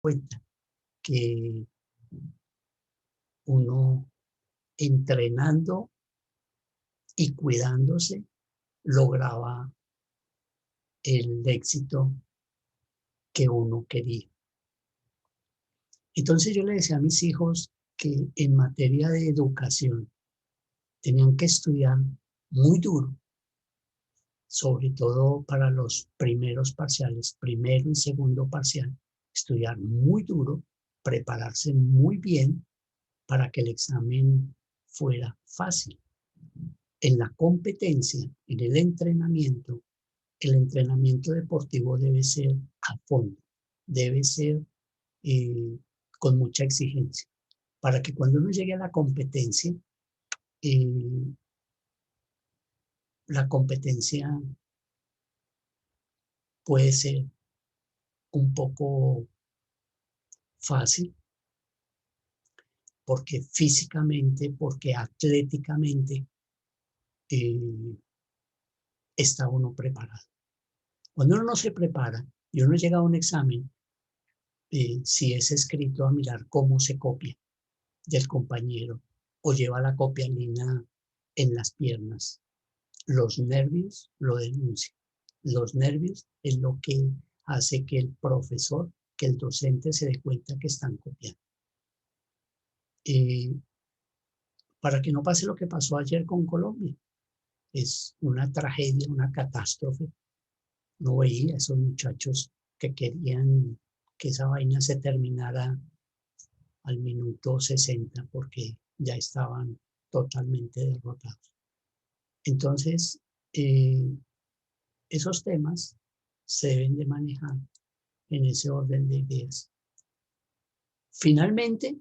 cuenta que uno entrenando y cuidándose lograba el éxito que uno quería. Entonces yo le decía a mis hijos que en materia de educación tenían que estudiar muy duro, sobre todo para los primeros parciales, primero y segundo parcial, estudiar muy duro, prepararse muy bien para que el examen fuera fácil. En la competencia, en el entrenamiento deportivo debe ser a fondo, debe ser eh, con mucha exigencia, para que cuando uno llegue a eh, la competencia puede ser un poco fácil, porque físicamente, porque atléticamente eh, está uno preparado. Cuando uno no se prepara y uno llega a un examen, si es escrito a mirar cómo se copia del compañero o lleva la copialina en las piernas, los nervios lo denuncian. Los nervios es lo que hace que el profesor, que el docente se dé cuenta que están copiando. Eh, para que no pase lo que pasó ayer con Colombia. Es una tragedia, una catástrofe. No veía a esos muchachos que querían que esa vaina se terminara al minuto 60 porque ya estaban totalmente derrotados. Entonces, eh, esos temas se deben de manejar en ese orden de ideas. Finalmente,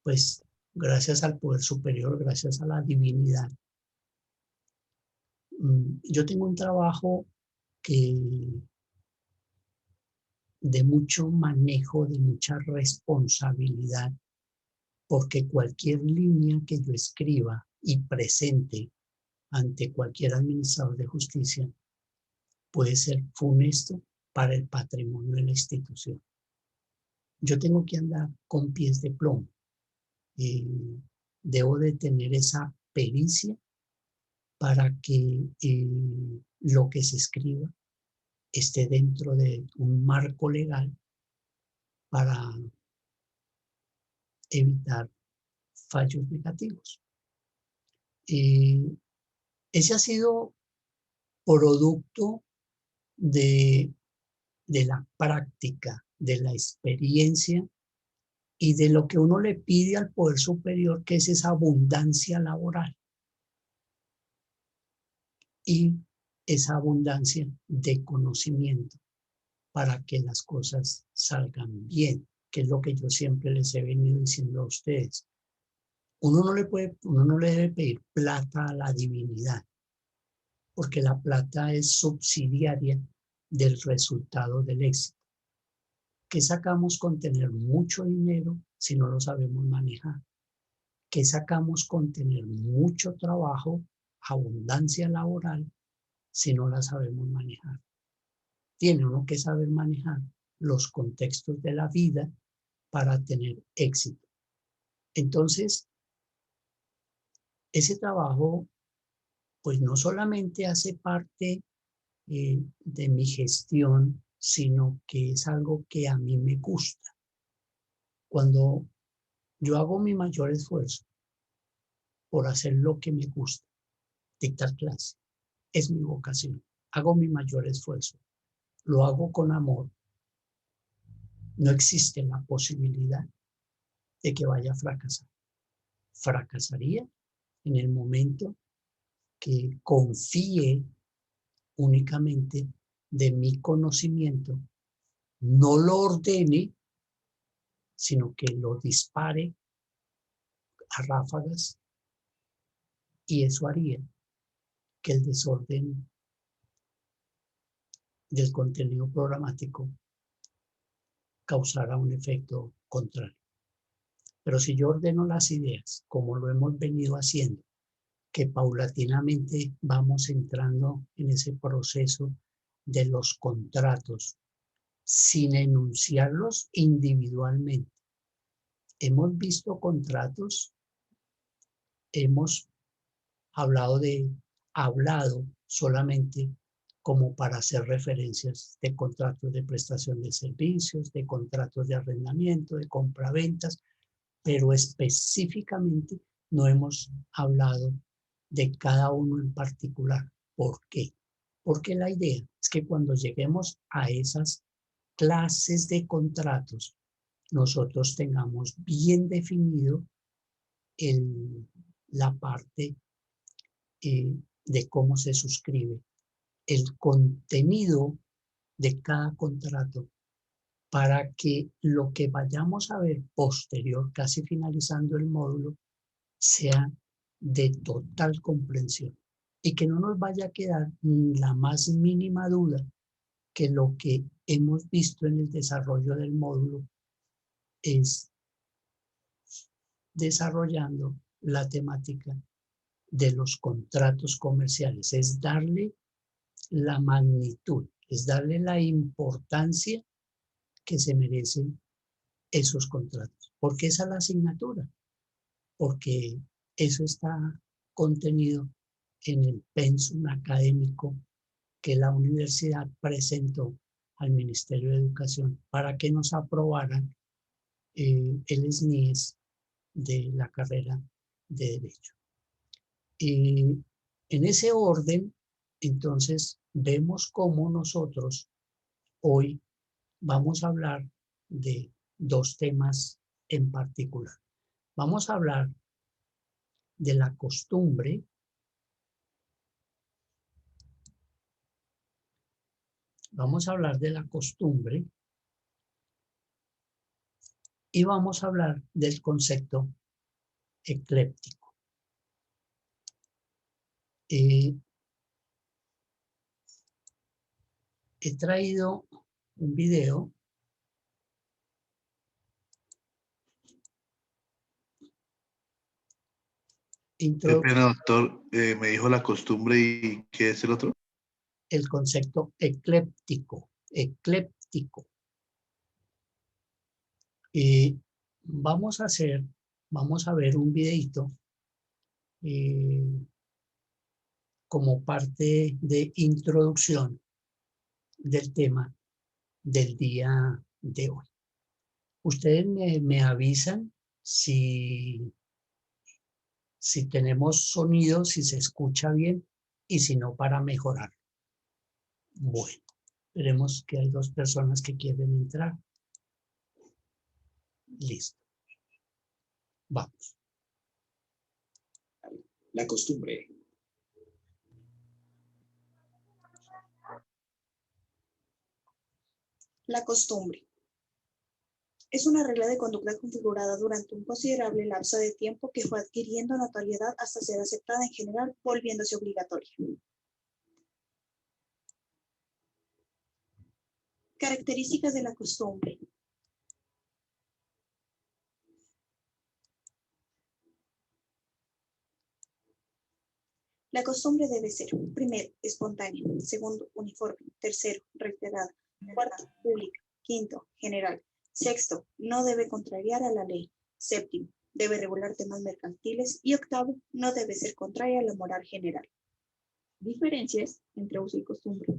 pues gracias al poder superior, gracias a la divinidad, yo tengo un trabajo que de mucho manejo, de mucha responsabilidad, porque cualquier línea que yo escriba y presente ante cualquier administrador de justicia puede ser funesto para el patrimonio de la institución. Yo tengo que andar con pies de plomo. Eh, Debo de tener esa pericia para que lo que se escriba esté dentro de un marco legal para evitar fallos negativos. Ese ha sido producto de, de la práctica, de la experiencia y de lo que uno le pide al poder superior, que es esa abundancia laboral y esa abundancia de conocimiento para que las cosas salgan bien, que es lo que yo siempre les he venido diciendo a ustedes. Uno no le debe pedir plata a la divinidad, porque la plata es subsidiaria del resultado del éxito. ¿Qué sacamos con tener mucho dinero si no lo sabemos manejar? ¿Qué sacamos con tener mucho trabajo, abundancia laboral, si no la sabemos manejar? Tiene uno que saber manejar los contextos de la vida para tener éxito. Entonces, ese trabajo, pues no solamente hace parte de mi gestión, sino que es algo que a mí me gusta. Cuando yo hago mi mayor esfuerzo por hacer lo que me gusta, dictar clase, es mi vocación. Hago mi mayor esfuerzo, lo hago con amor. No existe la posibilidad de que vaya a fracasar. Fracasaría en el momento que confíe únicamente de mi conocimiento, no lo ordene, sino que lo dispare a ráfagas, y eso haría que el desorden del contenido programático causara un efecto contrario. Pero si yo ordeno las ideas, como lo hemos venido haciendo, que paulatinamente vamos entrando en ese proceso de los contratos, sin enunciarlos individualmente. Hemos visto contratos, hemos hablado solamente como para hacer referencias de contratos de prestación de servicios, de contratos de arrendamiento, de compraventas, pero específicamente no hemos hablado de cada uno en particular. ¿Por qué? Porque la idea es que cuando lleguemos a esas clases de contratos, nosotros tengamos bien definido la parte de cómo se suscribe, el contenido de cada contrato, para que lo que vayamos a ver posterior, casi finalizando el módulo, sea de total comprensión y que no nos vaya a quedar la más mínima duda que lo que hemos visto en el desarrollo del módulo es desarrollando la temática de los contratos comerciales, es darle la magnitud, es darle la importancia que se merecen esos contratos. ¿Por qué esa es la asignatura? Porque eso está contenido en el pensum académico que la universidad presentó al Ministerio de Educación para que nos aprobaran el SNIES de la carrera de Derecho. Y en ese orden, entonces, vemos cómo nosotros hoy vamos a hablar de dos temas en particular. Vamos a hablar de la costumbre. Vamos a hablar de la costumbre y vamos a hablar del concepto ecléptico. He traído un video. Qué pena, doctor. Me dijo la costumbre y ¿qué es el otro? El concepto ecléptico. Ecléptico. Vamos a ver un videito como parte de introducción del tema del día de hoy. Ustedes me avisan si tenemos sonido, si se escucha bien y si no, para mejorar. Bueno, veremos que hay dos personas que quieren entrar. Listo. Vamos. La costumbre. La costumbre es una regla de conducta configurada durante un considerable lapso de tiempo que fue adquiriendo notoriedad hasta ser aceptada en general, volviéndose obligatoria. Características de la costumbre. La costumbre debe ser, primero, espontánea; segundo, uniforme; tercero, reiterada; cuarto, pública; quinto, general; sexto, no debe contrariar a la ley; séptimo, debe regular temas mercantiles; y octavo, no debe ser contraria a la moral general. Diferencias entre uso y costumbre.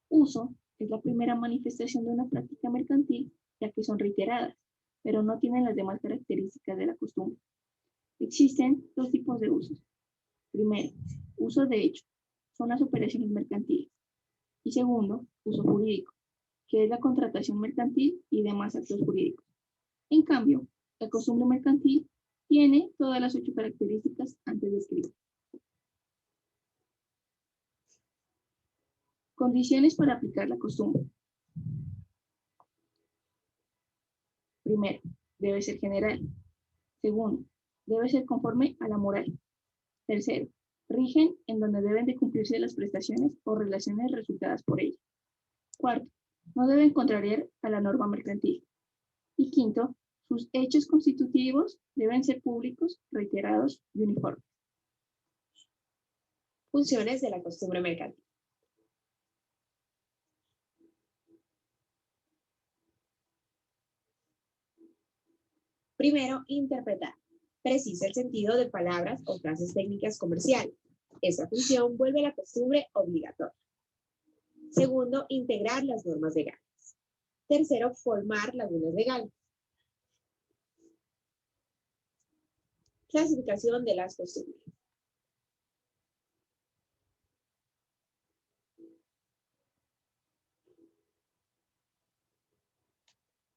Uso es la primera manifestación de una práctica mercantil, ya que son reiteradas, pero no tienen las demás características de la costumbre. Existen dos tipos de usos. Primero, uso de hecho, son las operaciones mercantiles. Y segundo, uso jurídico, que es la contratación mercantil y demás actos jurídicos. En cambio, la costumbre mercantil tiene todas las 8 características antes descritas. Condiciones para aplicar la costumbre. Primero, debe ser general. Segundo, debe ser conforme a la moral. Tercero, rigen en donde deben de cumplirse las prestaciones o relaciones resultadas por ella. Cuarto, no deben contrariar a la norma mercantil. Y quinto, sus hechos constitutivos deben ser públicos, reiterados y uniformes. Funciones de la costumbre mercantil. Primero, interpretar. Precisa el sentido de palabras o frases técnicas comerciales. Esa función vuelve la costumbre obligatoria. Segundo, integrar las normas legales. Tercero, formar lagunas legales. Clasificación de las costumbres.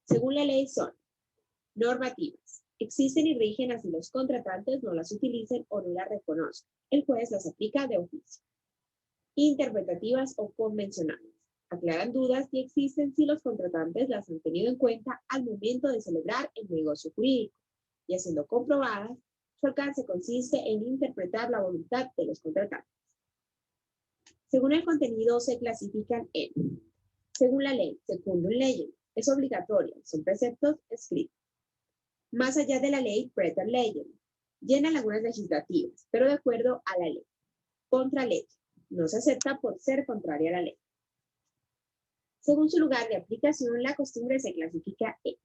Según la ley son normativas. Existen y rigen así los contratantes no las utilicen o no las reconozcan. El juez las aplica de oficio. Interpretativas o convencionales. Aclaran dudas y existen si los contratantes las han tenido en cuenta al momento de celebrar el negocio jurídico. Y siendo comprobadas, su alcance consiste en interpretar la voluntad de los contratantes. Según el contenido se clasifican en, según la ley, secundum legem, es obligatorio, son preceptos escritos. Más allá de la ley, praeter legem, llena lagunas legislativas, pero de acuerdo a la ley. Contra ley, no se acepta por ser contraria a la ley. Según su lugar de aplicación, la costumbre se clasifica en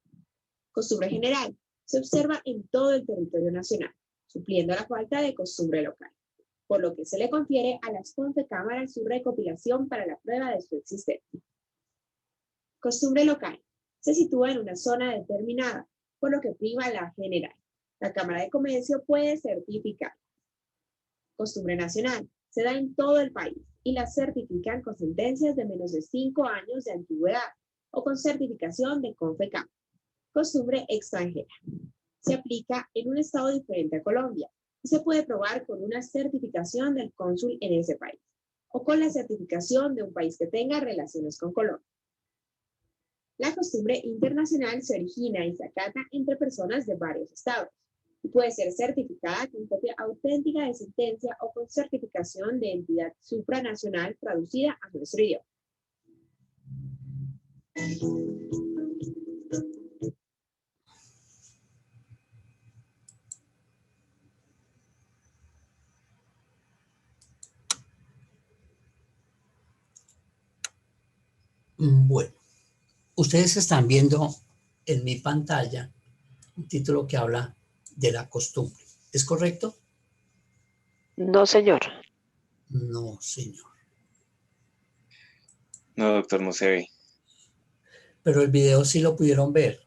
costumbre general, se observa en todo el territorio nacional, supliendo la falta de costumbre local, por lo que se le confiere a las confecámaras su recopilación para la prueba de su existencia. Costumbre local, se sitúa en una zona determinada, por lo que priva la general. La Cámara de Comercio puede certificar. Costumbre nacional, se da en todo el país y la certifican con sentencias de menos de 5 años de antigüedad o con certificación de CONFECAM. Costumbre extranjera, se aplica en un estado diferente a Colombia y se puede probar con una certificación del cónsul en ese país o con la certificación de un país que tenga relaciones con Colombia. La costumbre internacional se origina y se acata entre personas de varios estados y puede ser certificada con copia auténtica de sentencia o con certificación de entidad supranacional traducida a nuestro idioma. Bueno, ustedes están viendo en mi pantalla un título que habla de la costumbre. ¿Es correcto? No, señor. No, señor. No, doctor, no se ve. Pero el video sí lo pudieron ver.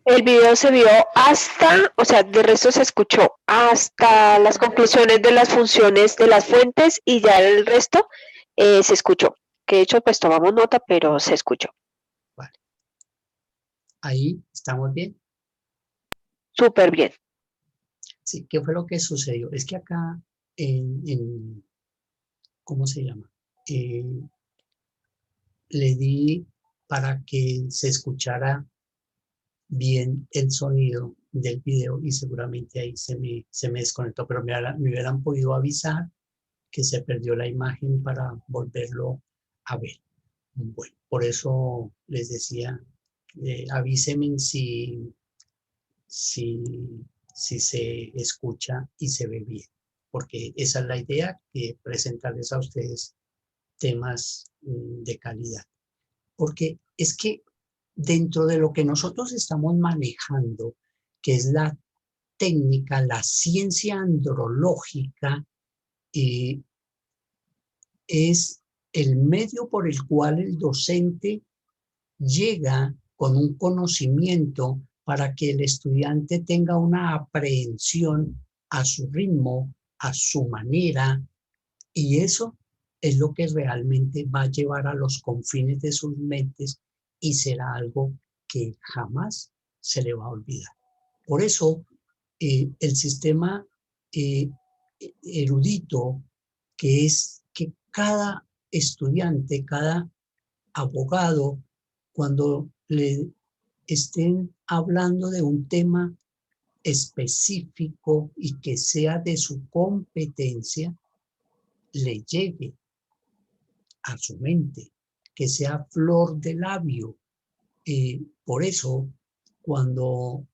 El video se vio hasta, o sea, de resto se escuchó hasta las conclusiones de las funciones de las fuentes y ya el resto se escuchó. Que de hecho, pues tomamos nota, pero se escuchó. Vale. Ahí estamos bien. Súper bien. Sí, ¿qué fue lo que sucedió? Es que acá ¿cómo se llama? Le di para que se escuchara bien el sonido del video y seguramente ahí se me desconectó, pero me hubieran podido avisar que se perdió la imagen para volverlo a ver. Bueno, por eso les decía, avísenme si se escucha y se ve bien, porque esa es la idea, que presentarles a ustedes temas de calidad. Porque es que dentro de lo que nosotros estamos manejando, que es la técnica, la ciencia andrológica, es el medio por el cual el docente llega con un conocimiento para que el estudiante tenga una aprehensión a su ritmo, a su manera, y eso es lo que realmente va a llevar a los confines de sus mentes y será algo que jamás se le va a olvidar. Por eso, el sistema erudito, que es que cada estudiante, cada abogado, cuando le estén hablando de un tema específico y que sea de su competencia, le llegue a su mente, que sea flor de labio. Por eso, cuando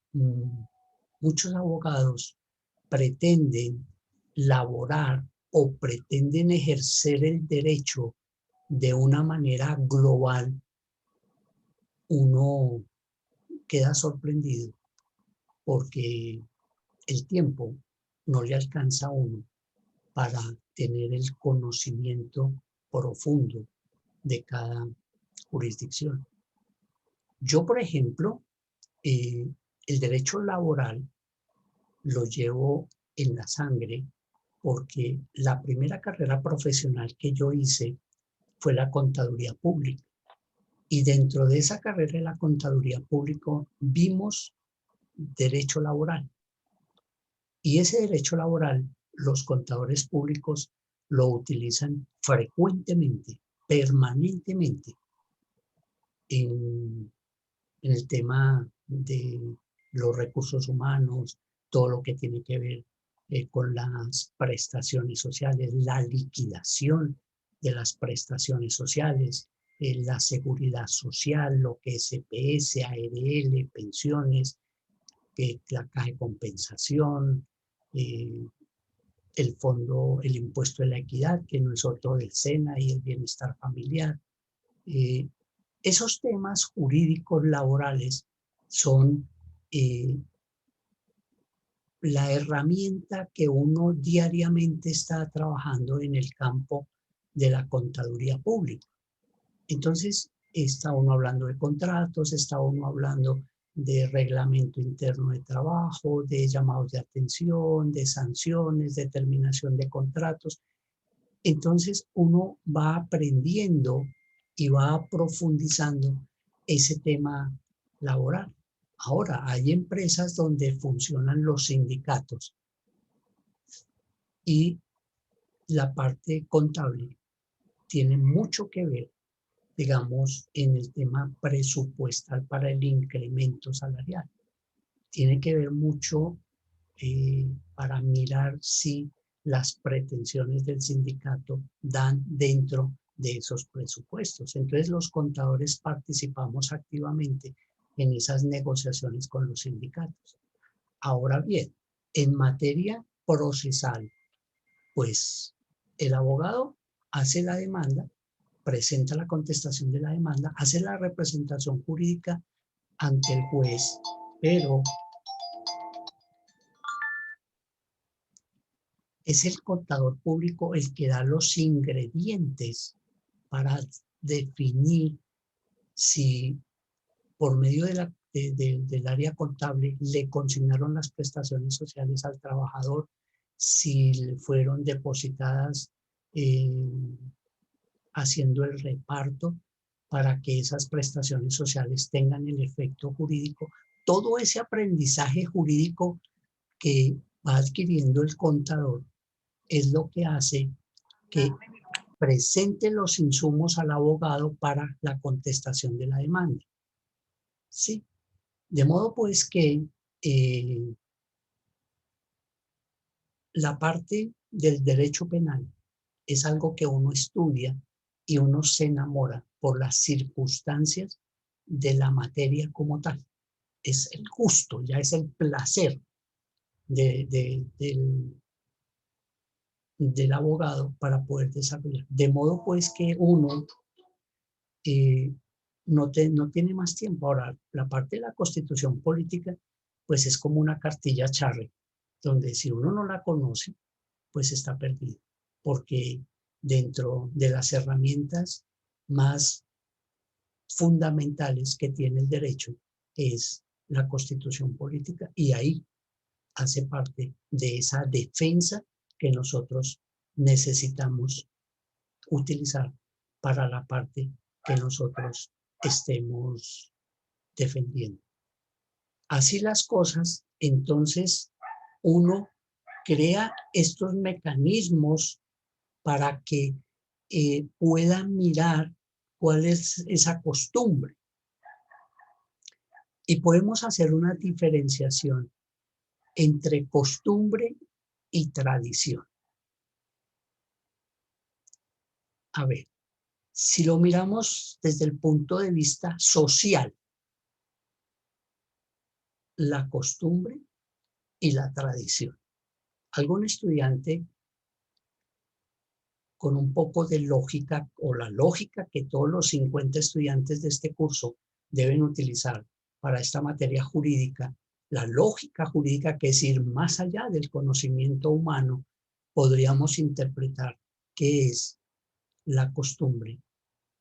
muchos abogados pretenden laborar o pretenden ejercer el derecho de una manera global, uno queda sorprendido, porque el tiempo no le alcanza a uno para tener el conocimiento profundo de cada jurisdicción. Yo, por ejemplo, el derecho laboral lo llevo en la sangre porque la primera carrera profesional que yo hice fue la contaduría pública. Y dentro de esa carrera de la contaduría pública vimos derecho laboral. Y ese derecho laboral, los contadores públicos lo utilizan frecuentemente, permanentemente, en el tema de los recursos humanos, todo lo que tiene que ver con las prestaciones sociales, la liquidación de las prestaciones sociales, la seguridad social, lo que es EPS, ARL, pensiones, la caja de compensación, el fondo, el impuesto de la equidad, que no es otro del SENA, y el bienestar familiar. Esos temas jurídicos laborales son la herramienta que uno diariamente está trabajando en el campo de la contaduría pública. Entonces, está uno hablando de contratos, está uno hablando de reglamento interno de trabajo, de llamados de atención, de sanciones, de terminación de contratos. Entonces, uno va aprendiendo y va profundizando ese tema laboral. Ahora, hay empresas donde funcionan los sindicatos y la parte contable tiene mucho que ver, digamos, en el tema presupuestal para el incremento salarial. Tiene que ver mucho para mirar si las pretensiones del sindicato dan dentro de esos presupuestos. Entonces, los contadores participamos activamente en esas negociaciones con los sindicatos. Ahora bien, en materia procesal, pues el abogado hace la demanda, presenta la contestación de la demanda, hace la representación jurídica ante el juez, pero es el contador público el que da los ingredientes para definir si por medio del área contable le consignaron las prestaciones sociales al trabajador, si le fueron depositadas haciendo el reparto para que esas prestaciones sociales tengan el efecto jurídico. Todo ese aprendizaje jurídico que va adquiriendo el contador es lo que hace que presente los insumos al abogado para la contestación de la demanda. ¿Sí? De modo pues que la parte del derecho penal es algo que uno estudia y uno se enamora por las circunstancias de la materia como tal. Es el gusto, ya es el placer del abogado para poder desarrollar. De modo pues que uno no tiene más tiempo. Ahora, la parte de la constitución política pues es como una cartilla charre, donde si uno no la conoce, pues está perdido. Porque dentro de las herramientas más fundamentales que tiene el derecho es la constitución política, y ahí hace parte de esa defensa que nosotros necesitamos utilizar para la parte que nosotros estemos defendiendo. Así las cosas, entonces uno crea estos mecanismos para que pueda mirar cuál es esa costumbre. Y podemos hacer una diferenciación entre costumbre y tradición. A ver, si lo miramos desde el punto de vista social, la costumbre y la tradición. Algún estudiante con un poco de lógica, o la lógica que todos los 50 estudiantes de este curso deben utilizar para esta materia jurídica, la lógica jurídica, que es ir más allá del conocimiento humano, podríamos interpretar qué es la costumbre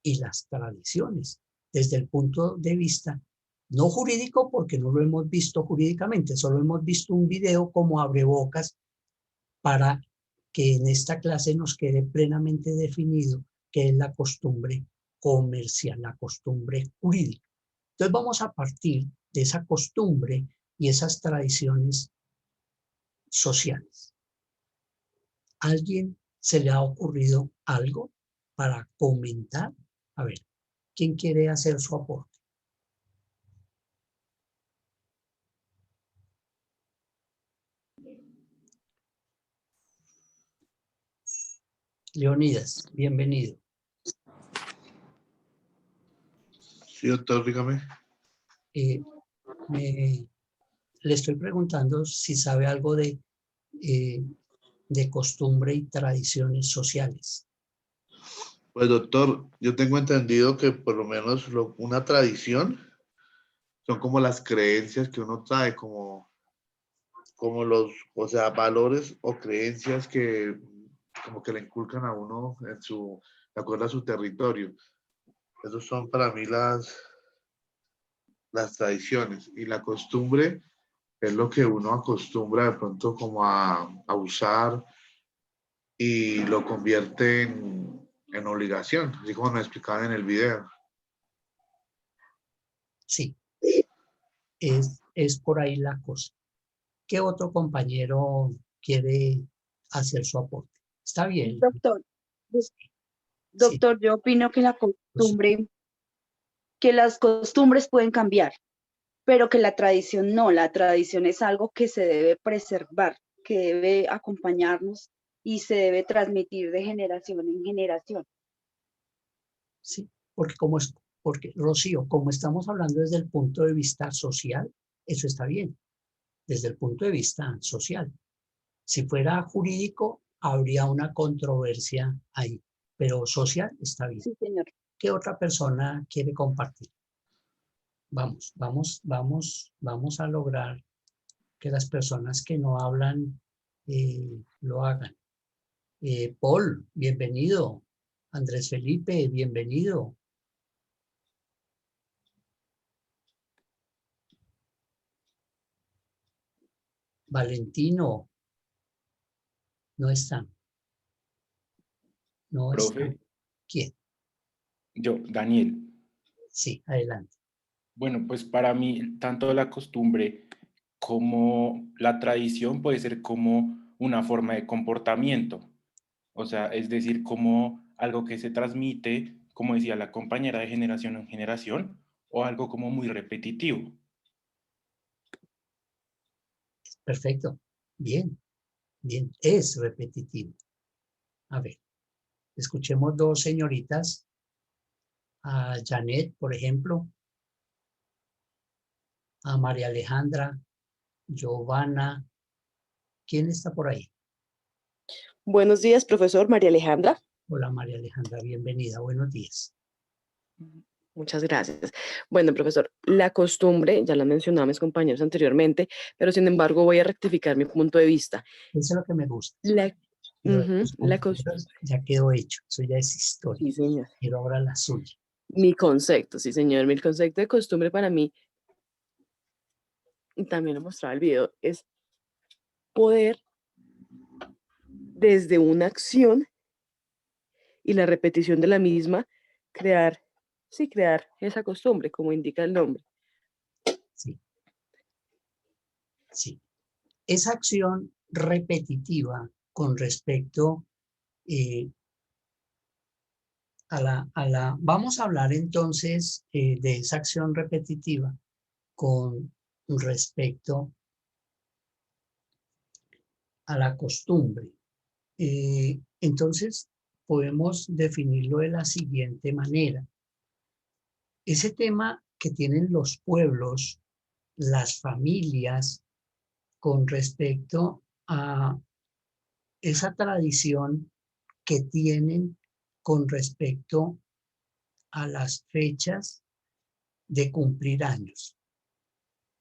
y las tradiciones desde el punto de vista no jurídico, porque no lo hemos visto jurídicamente, solo hemos visto un video como abrebocas para que en esta clase nos quede plenamente definido qué es la costumbre comercial, la costumbre jurídica. Entonces vamos a partir de esa costumbre y esas tradiciones sociales. ¿A alguien se le ha ocurrido algo para comentar? A ver, ¿quién quiere hacer su aporte? Leonidas, bienvenido. Sí, doctor, dígame. Le estoy preguntando si sabe algo de costumbre y tradiciones sociales. Pues, doctor, yo tengo entendido que por lo menos una tradición son como las creencias que uno trae, como los, o sea, valores o creencias que como que le inculcan a uno de acuerdo a su territorio. Esos son para mí las tradiciones, y la costumbre es lo que uno acostumbra de pronto como a usar y lo convierte en obligación, así como me explicaban en el video. Sí, es por ahí la cosa. ¿Qué otro compañero quiere hacer su aporte? Está bien. Doctor, yo opino que que las costumbres pueden cambiar, pero que la tradición no. La tradición es algo que se debe preservar, que debe acompañarnos y se debe transmitir de generación en generación. Sí, porque Rocío, como estamos hablando desde el punto de vista social, eso está bien, desde el punto de vista social. Si fuera jurídico, habría una controversia ahí, pero social está bien. Sí, señor. ¿Qué otra persona quiere compartir? Vamos a lograr que las personas que no hablan lo hagan. Paul, bienvenido. Andrés Felipe, bienvenido. Valentino, no está. No Profe, está. ¿Quién? yo, Daniel. Sí, adelante. Bueno, pues para mí, tanto la costumbre como la tradición puede ser como una forma de comportamiento. O sea, es decir, como algo que se transmite, como decía la compañera, de generación en generación, o algo como muy repetitivo. Perfecto. Bien, bien. Es repetitivo. A ver, escuchemos dos señoritas. A Janet, por ejemplo. A María Alejandra. Giovanna. ¿Quién está por ahí? Buenos días, profesor. María Alejandra. Hola, María Alejandra. Bienvenida. Buenos días. Muchas gracias. Bueno, profesor, la costumbre, ya la mencionaba mis compañeros anteriormente, pero sin embargo voy a rectificar mi punto de vista. Eso es lo que me gusta. La costumbre ya quedó hecho. Eso ya es historia. Sí, señor. Quiero ahora la suya. Mi concepto, sí, señor. Mi concepto de costumbre para mí, y también lo mostraba el video, es poder desde una acción y la repetición de la misma crear esa costumbre, como indica el nombre. Sí. Sí. Esa acción repetitiva con respecto vamos a hablar entonces de esa acción repetitiva con respecto a la costumbre. Entonces podemos definirlo de la siguiente manera. Ese tema que tienen los pueblos, las familias, con respecto a esa tradición que tienen con respecto a las fechas de cumplir años.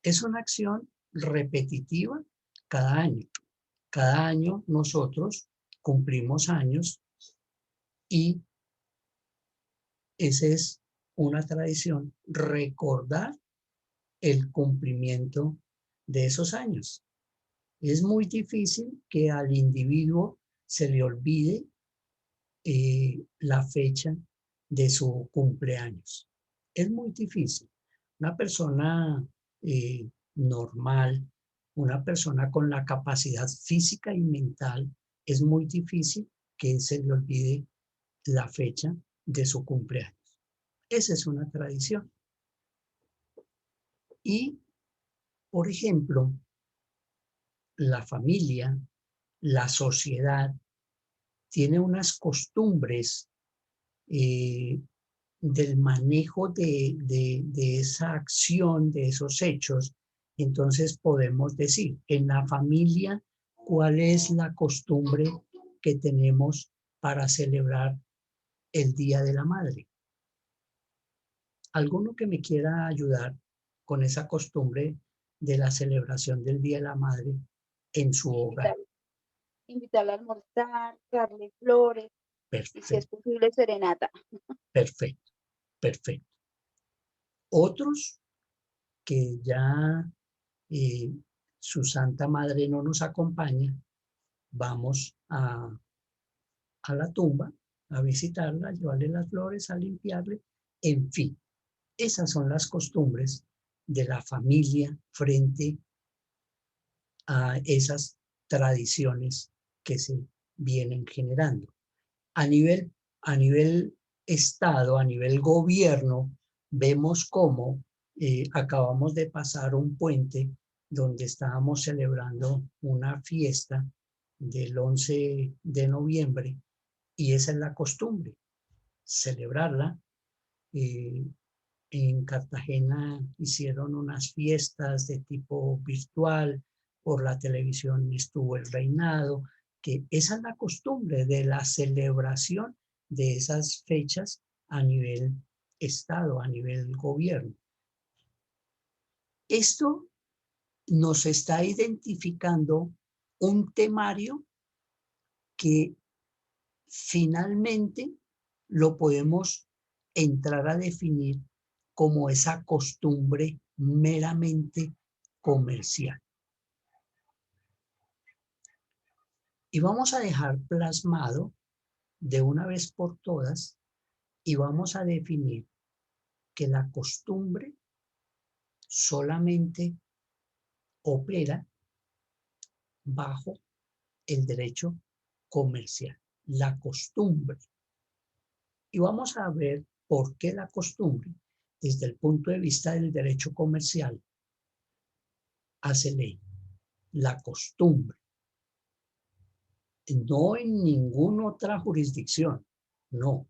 Es una acción repetitiva cada año. Cada año nosotros cumplimos años y esa es una tradición, recordar el cumplimiento de esos años. Es muy difícil que al individuo se le olvide la fecha de su cumpleaños. Es muy difícil. Una persona normal, una persona con la capacidad física y mental, es muy difícil que se le olvide la fecha de su cumpleaños. Esa es una tradición. Y, por ejemplo, la familia, la sociedad, tiene unas costumbres del manejo de esa acción, de esos hechos. Entonces podemos decir, en la familia, ¿cuál es la costumbre que tenemos para celebrar el Día de la Madre? ¿Alguno que me quiera ayudar con esa costumbre de la celebración del Día de la Madre en su hogar? Invitarla a almorzar, darle flores y si es Perfecto, posible serenata. perfecto, perfecto. Otros que ya su Santa Madre no nos acompaña, vamos a la tumba, a visitarla, a llevarle las flores, a limpiarle, en fin. Esas son las costumbres de la familia frente a esas tradiciones que se vienen generando. A nivel Estado, a nivel gobierno, vemos cómo acabamos de pasar un puente donde estábamos celebrando una fiesta del 11 de noviembre y esa es la costumbre, celebrarla. En Cartagena hicieron unas fiestas de tipo virtual, por la televisión estuvo el reinado, que esa es la costumbre de la celebración de esas fechas a nivel Estado, a nivel gobierno. Esto nos está identificando un temario que finalmente lo podemos entrar a definir como esa costumbre meramente comercial. Y vamos a dejar plasmado de una vez por todas y vamos a definir que la costumbre solamente opera bajo el derecho comercial, la costumbre. Y vamos a ver por qué la costumbre, desde el punto de vista del derecho comercial, hace ley. La costumbre. No en ninguna otra jurisdicción, no.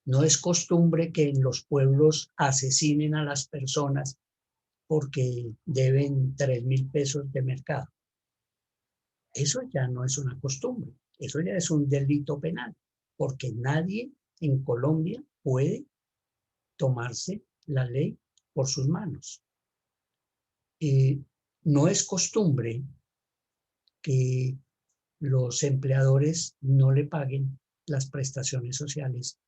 No es costumbre que en los pueblos asesinen a las personas porque deben 3.000 pesos de mercado. Eso ya no es una costumbre, eso ya es un delito penal, porque nadie en Colombia puede tomarse la ley por sus manos. No es costumbre que los empleadores no le paguen las prestaciones sociales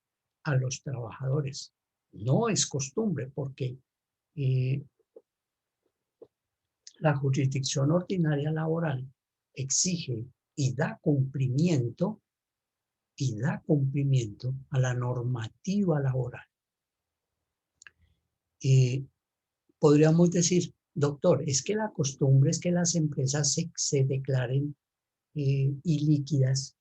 a los trabajadores. No es costumbre porque la jurisdicción ordinaria laboral exige y da cumplimiento a la normativa laboral. Podríamos decir, doctor, es que la costumbre es que las empresas se declaren ilíquidas,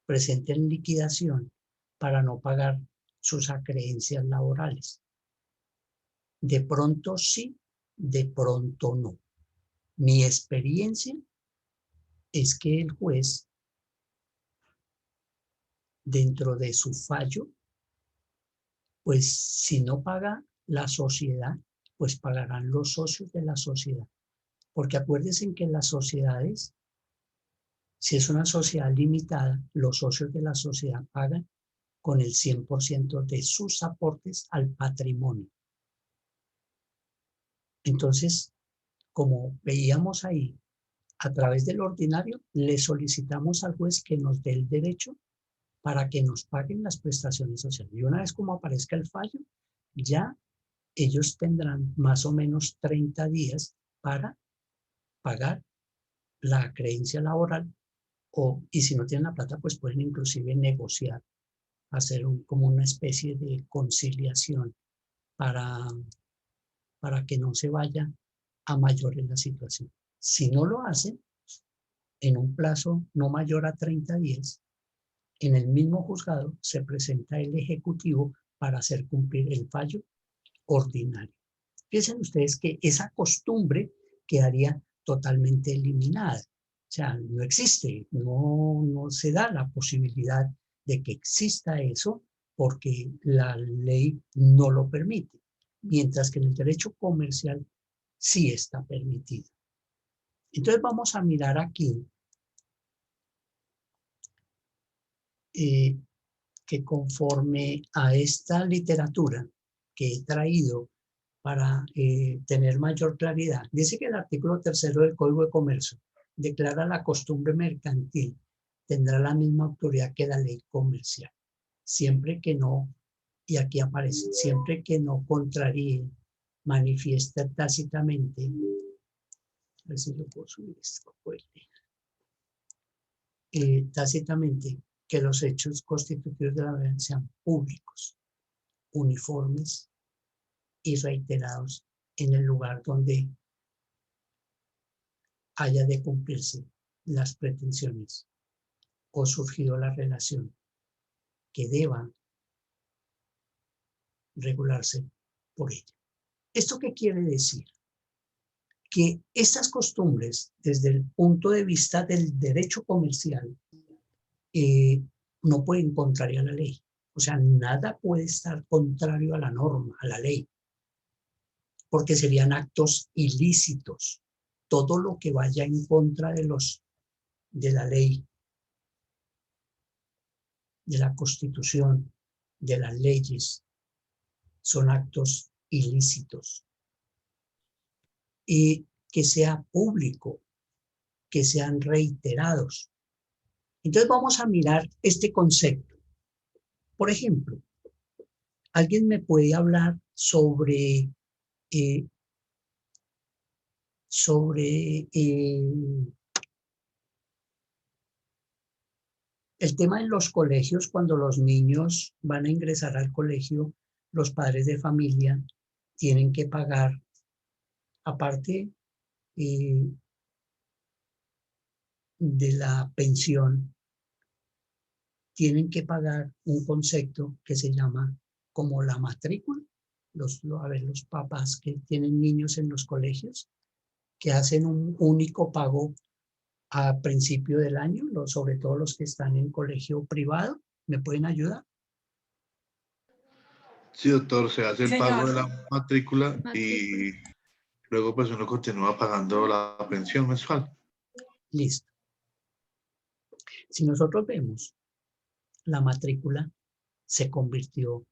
presenten liquidación para no pagar sus acreencias laborales. De pronto sí, de pronto no. Mi experiencia es que el juez, dentro de su fallo, pues si no paga la sociedad, pues pagarán los socios de la sociedad. Porque acuérdense que en las sociedades, si es una sociedad limitada, los socios de la sociedad pagan con el 100% de sus aportes al patrimonio. Entonces, como veíamos ahí, a través del ordinario, le solicitamos al juez que nos dé el derecho para que nos paguen las prestaciones sociales. Y una vez como aparezca el fallo, ya ellos tendrán más o menos 30 días para pagar la creencia laboral y si no tienen la plata, pues pueden inclusive negociar, hacer como una especie de conciliación para que no se vaya a mayor en la situación. Si no lo hacen, en un plazo no mayor a 30 días, en el mismo juzgado se presenta el ejecutivo para hacer cumplir el fallo ordinario. Piensen ustedes que esa costumbre quedaría totalmente eliminada. O sea, no existe, no se da la posibilidad de que exista eso porque la ley no lo permite, mientras que en el derecho comercial sí está permitido. Entonces vamos a mirar aquí que conforme a esta literatura que he traído para tener mayor claridad, dice que el artículo 3 del Código de Comercio declara la costumbre mercantil, tendrá la misma autoridad que la ley comercial, siempre que no, y aquí aparece, siempre que no contraríe, manifiesta tácitamente, a ver si lo puedo subir esto, tácitamente que los hechos constitutivos de la ley sean públicos, uniformes y reiterados en el lugar donde haya de cumplirse las pretensiones o surgido la relación que deba regularse por ella. ¿Esto qué quiere decir? Que estas costumbres, desde el punto de vista del derecho comercial, no pueden contrariar la ley. O sea, nada puede estar contrario a la norma, a la ley, porque serían actos ilícitos. Todo lo que vaya en contra de la ley, de la Constitución, de las leyes, son actos ilícitos. Y que sea público, que sean reiterados. Entonces vamos a mirar este concepto. Por ejemplo, ¿alguien me puede hablar sobre el tema en los colegios? Cuando los niños van a ingresar al colegio, los padres de familia tienen que pagar, aparte de la pensión, tienen que pagar un concepto que se llama como la matrícula. Los papás que tienen niños en los colegios, que hacen un único pago a principio del año, sobre todo los que están en colegio privado. ¿Me pueden ayudar? Sí, doctor, se hace el pago de la matrícula y luego pues uno continúa pagando la pensión mensual. Listo. Si nosotros vemos, la matrícula se convirtió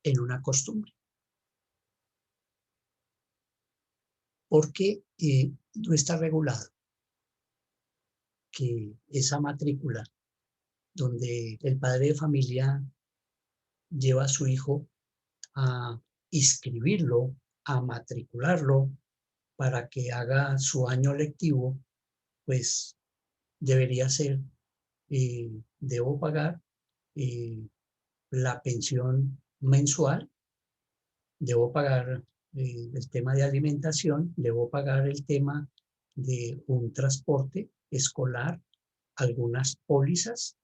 en una costumbre. Porque no está regulado que esa matrícula, donde el padre de familia lleva a su hijo a inscribirlo, a matricularlo para que haga su año lectivo, pues debería ser, debo pagar la pensión mensual, debo pagar el tema de alimentación, debo pagar el tema de un transporte escolar, algunas pólizas,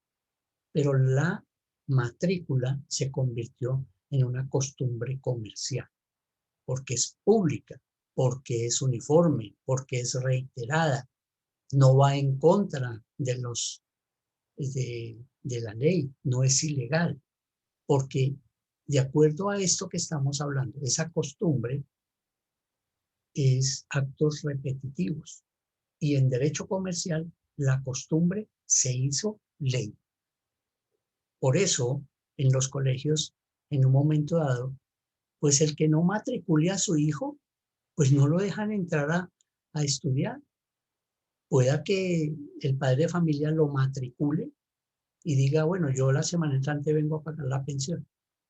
pero la matrícula se convirtió en una costumbre comercial, porque es pública, porque es uniforme, porque es reiterada, no va en contra de la ley, no es ilegal, porque de acuerdo a esto que estamos hablando, esa costumbre es actos repetitivos. Y en derecho comercial, la costumbre se hizo ley. Por eso, en los colegios, en un momento dado, pues el que no matricule a su hijo, pues no lo dejan entrar a estudiar. Pueda que el padre de familia lo matricule y diga, bueno, yo la semana entrante vengo a pagar la pensión.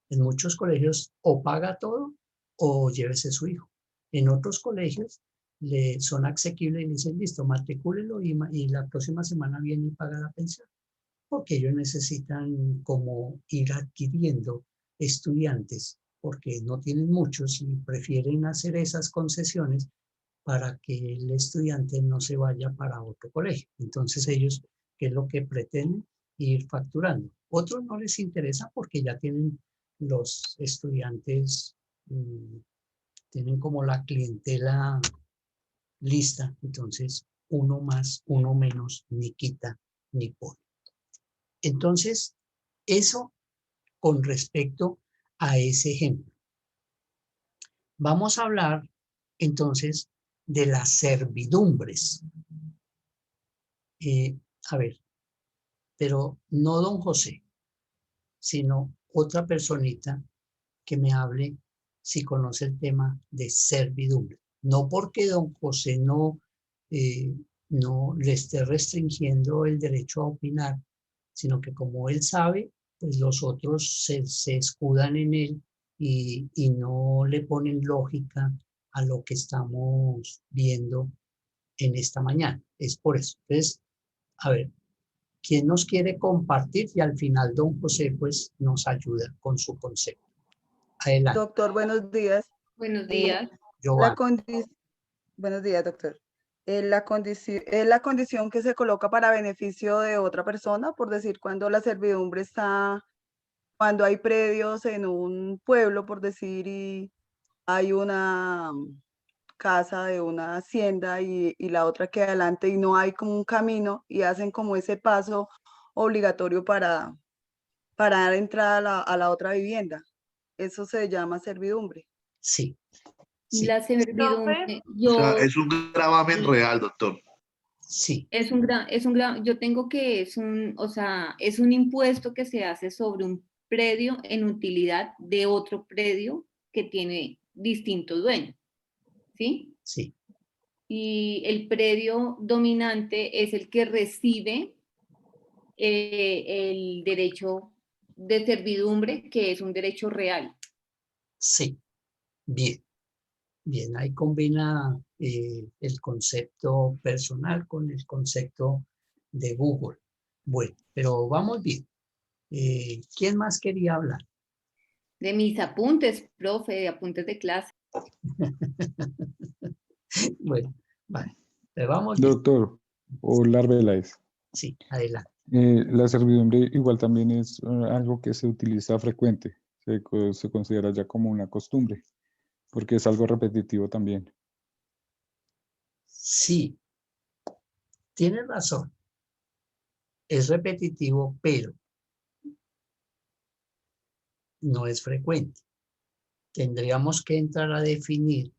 En muchos colegios o paga todo o llévese su hijo. En otros colegios le son asequibles y le dicen, listo, matricúlelo y la próxima semana viene y paga la pensión. Porque ellos necesitan como ir adquiriendo estudiantes, porque no tienen muchos y prefieren hacer esas concesiones para que el estudiante no se vaya para otro colegio. Entonces ellos, ¿qué es lo que pretenden? Ir facturando. Otros no les interesa porque ya tienen los estudiantes, tienen como la clientela lista. Entonces, uno más, uno menos, ni quita ni pone. Entonces, eso con respecto a ese ejemplo. Vamos a hablar entonces de las servidumbres. A ver, pero no don José, sino otra personita que me hable si conoce el tema de servidumbre. No porque don José no le esté restringiendo el derecho a opinar, sino que como él sabe, pues los otros se escudan en él y no le ponen lógica a lo que estamos viendo en esta mañana. Es por eso. Entonces, a ver, ¿quién nos quiere compartir? Y al final don José pues nos ayuda con su concepto. Adelante. Doctor, buenos días. Buenos días. Buenos días, doctor. Es la condición que se coloca para beneficio de otra persona, por decir, cuando la servidumbre está, cuando hay predios en un pueblo, por decir, y hay una casa de una hacienda y la otra que adelante y no hay como un camino y hacen como ese paso obligatorio para dar entrada a la otra vivienda. Eso se llama servidumbre. Sí. La servidumbre, O sea, es un gravamen real, doctor. Sí. Yo tengo que o sea, es un impuesto que se hace sobre un predio en utilidad de otro predio que tiene distintos dueños, ¿sí? Sí. Y el predio dominante es el que recibe el derecho de servidumbre, que es un derecho real. Sí. Bien. Bien, ahí combina el concepto personal con el concepto de Google. Bueno, pero vamos bien. ¿Quién más quería hablar? De mis apuntes, profe, de apuntes de clase. Bueno, vale. Vamos bien. Doctor, Olar Veláez. Sí, adelante. La servidumbre igual también es algo que se utiliza frecuente. Se considera ya como una costumbre, porque es algo repetitivo también. Sí, tiene razón. Es repetitivo, pero no es frecuente. Tendríamos que entrar a definir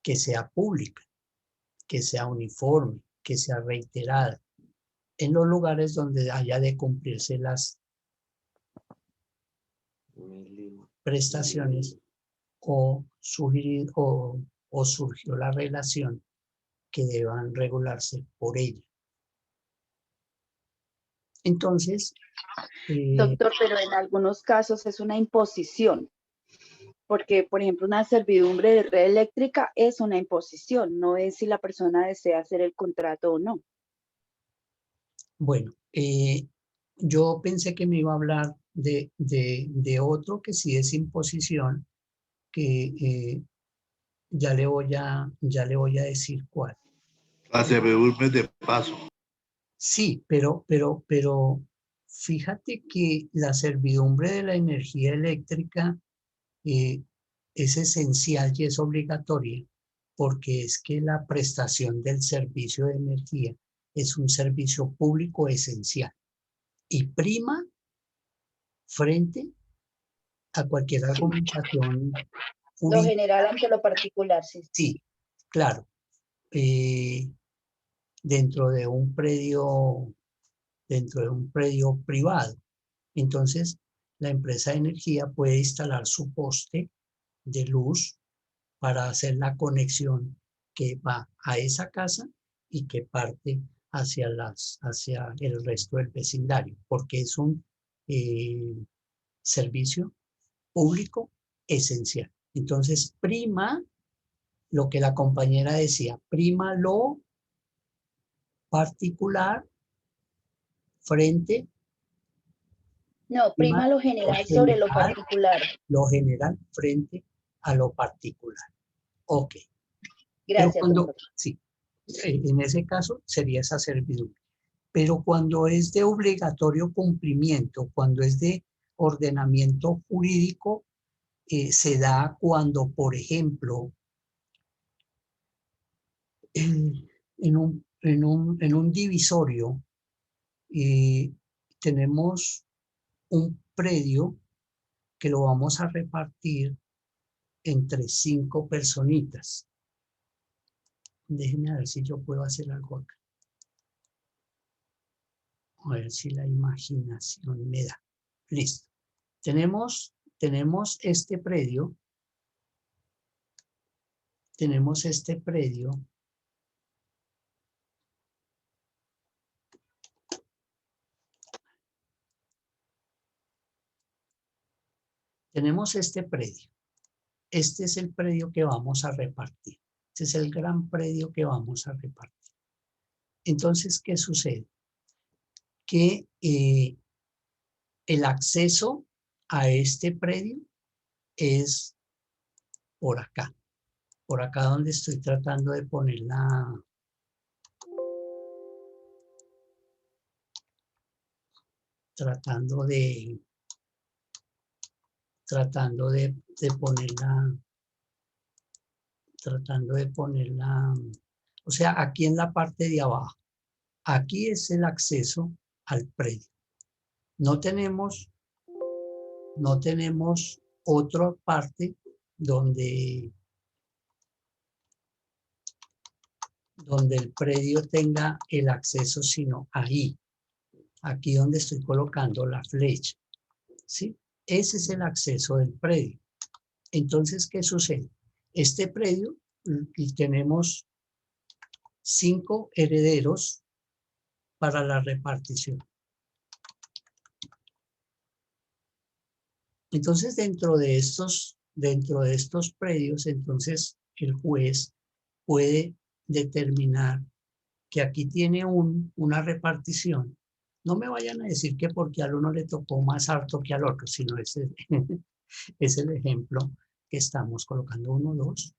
que sea pública, que sea uniforme, que sea reiterada, en los lugares donde haya de cumplirse las prestaciones o surgió la relación que deban regularse por ella. Entonces, Doctor, pero en algunos casos es una imposición, porque, por ejemplo, una servidumbre de red eléctrica es una imposición, no es si la persona desea hacer el contrato o no. Bueno, yo pensé que me iba a hablar de otro que sí es imposición, que ya le voy a decir cuál. La servidumbre de paso. Sí, pero fíjate que la servidumbre de la energía eléctrica es esencial y es obligatoria, porque es que la prestación del servicio de energía es un servicio público esencial y prima frente a cualquier argumentación. Lo general ante lo particular, sí. Sí, claro. Dentro de un predio privado. Entonces, la empresa de energía puede instalar su poste de luz para hacer la conexión que va a esa casa y que parte hacia el resto del vecindario, porque es un servicio público esencial. Entonces, prima lo que la compañera decía, prima lo particular frente, No, prima lo general sobre lo particular. Lo general frente a lo particular. Ok. Gracias, Pero doctor. sí, en ese caso sería esa servidumbre. Pero cuando es de obligatorio cumplimiento, cuando es de ordenamiento jurídico, se da cuando, por ejemplo, en un divisorio tenemos un predio que lo vamos a repartir entre 5 personitas. Déjenme ver si yo puedo hacer algo acá. A ver si la imaginación me da. Listo. Tenemos este predio. Tenemos este predio. Tenemos este predio. Este es el predio que vamos a repartir. Este es el gran predio que vamos a repartir. Entonces, ¿qué sucede? Que el acceso a este predio es por acá donde estoy tratando de poner tratando de ponerla, o sea, aquí en la parte de abajo. Aquí es el acceso al predio. No tenemos otra parte donde el predio tenga el acceso, sino ahí, aquí donde estoy colocando la flecha, ¿sí? Ese es el acceso del predio. Entonces, ¿qué sucede? Este predio, y tenemos 5 herederos para la repartición. Entonces, dentro de estos predios, entonces el juez puede determinar que aquí tiene una repartición. No me vayan a decir que porque al uno le tocó más harto que al otro, sino ese es el ejemplo que estamos colocando. 1, 2.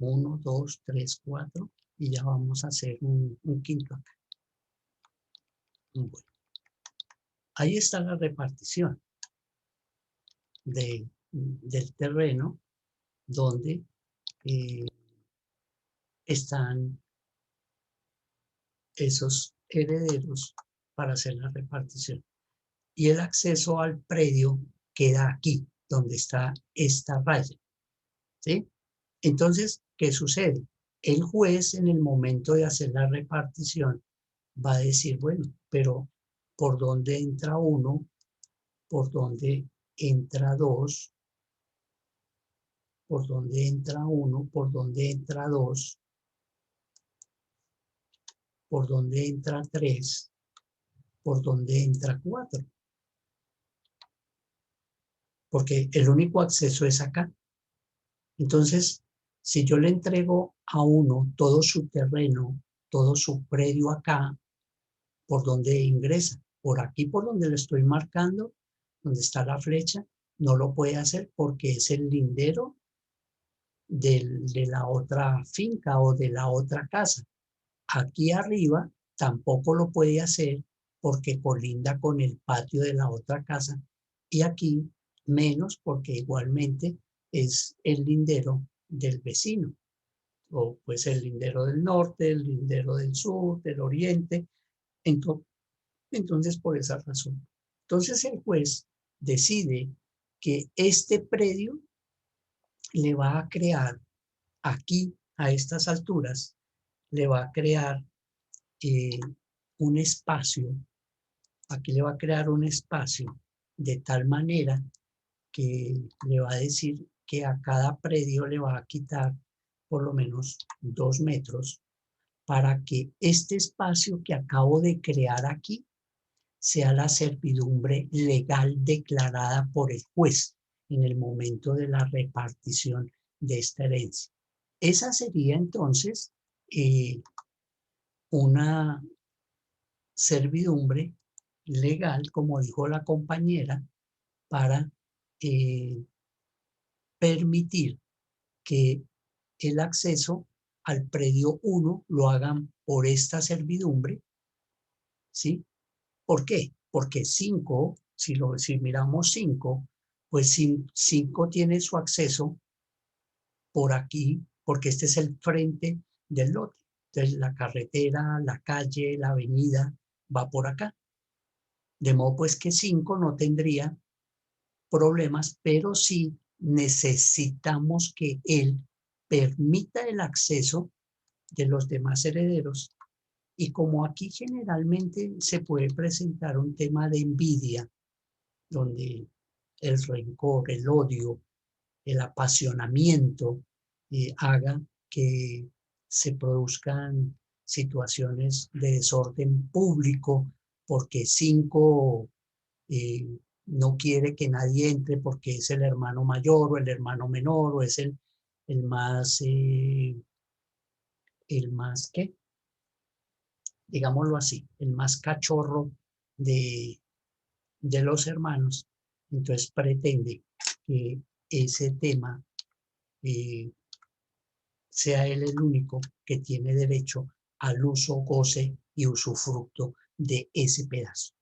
1, 2, 3, 4. Y ya vamos a hacer un quinto acá. Bueno. Ahí está la repartición del terreno donde están esos herederos para hacer la repartición. Y el acceso al predio queda aquí, donde está esta raya. ¿Sí? Entonces, ¿qué sucede? El juez, en el momento de hacer la repartición, va a decir, bueno, pero ¿por dónde entra 1? ¿Por dónde entra 2? ¿Por dónde entra 1? ¿Por dónde entra 2? ¿Por dónde entra 3? ¿Por dónde entra 4? Porque el único acceso es acá. Entonces, si yo le entrego a 1 todo su terreno, todo su predio acá, ¿por dónde ingresa? Por aquí, por donde le estoy marcando, donde está la flecha, no lo puede hacer porque es el lindero de la otra finca o de la otra casa. Aquí arriba tampoco lo puede hacer porque colinda con el patio de la otra casa. Y aquí menos porque igualmente es el lindero del vecino. O pues el lindero del norte, el lindero del sur, del oriente. Entonces, por esa razón. Entonces el juez decide que este predio le va a crear aquí, a estas alturas, le va a crear un espacio, aquí le va a crear un espacio de tal manera que le va a decir que a cada predio le va a quitar por lo menos 2 metros para que este espacio que acabo de crear aquí sea la servidumbre legal declarada por el juez en el momento de la repartición de esta herencia. Esa sería entonces una servidumbre legal, como dijo la compañera, para permitir que el acceso al predio 1 lo hagan por esta servidumbre, ¿sí? ¿Por qué? Porque 5, si miramos 5, pues 5 tiene su acceso por aquí, porque este es el frente del lote. Entonces la carretera, la calle, la avenida va por acá. De modo pues que 5 no tendría problemas, pero sí necesitamos que él permita el acceso de los demás herederos. Y como aquí generalmente se puede presentar un tema de envidia, donde el rencor, el odio, el apasionamiento haga que se produzcan situaciones de desorden público, porque 5 no quiere que nadie entre porque es el hermano mayor o el hermano menor o es el más, ¿qué? Digámoslo así, el más cachorro de los hermanos. Entonces pretende que ese tema sea él el único que tiene derecho al uso, goce y usufructo de ese pedazo.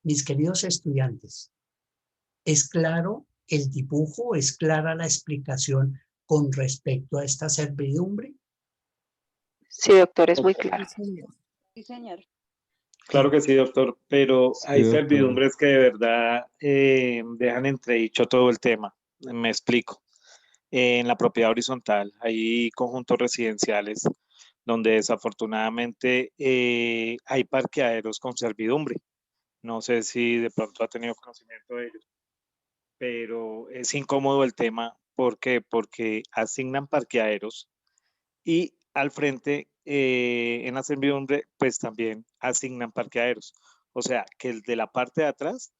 Mis queridos estudiantes, ¿es claro el dibujo? ¿Es clara la explicación con respecto a esta servidumbre? Sí, doctor, es muy claro. Sí, señor. Claro que sí, doctor, pero Sí, hay doctor. servidumbres que de verdad dejan entredicho todo el tema. Me explico. En la propiedad horizontal hay conjuntos residenciales donde desafortunadamente hay parqueaderos con servidumbre. No sé si de pronto ha tenido conocimiento de ellos, pero es incómodo el tema. ¿Por qué? Porque asignan parqueaderos y al frente, en la servidumbre, pues también asignan parqueaderos. O sea, que el de la parte de atrás,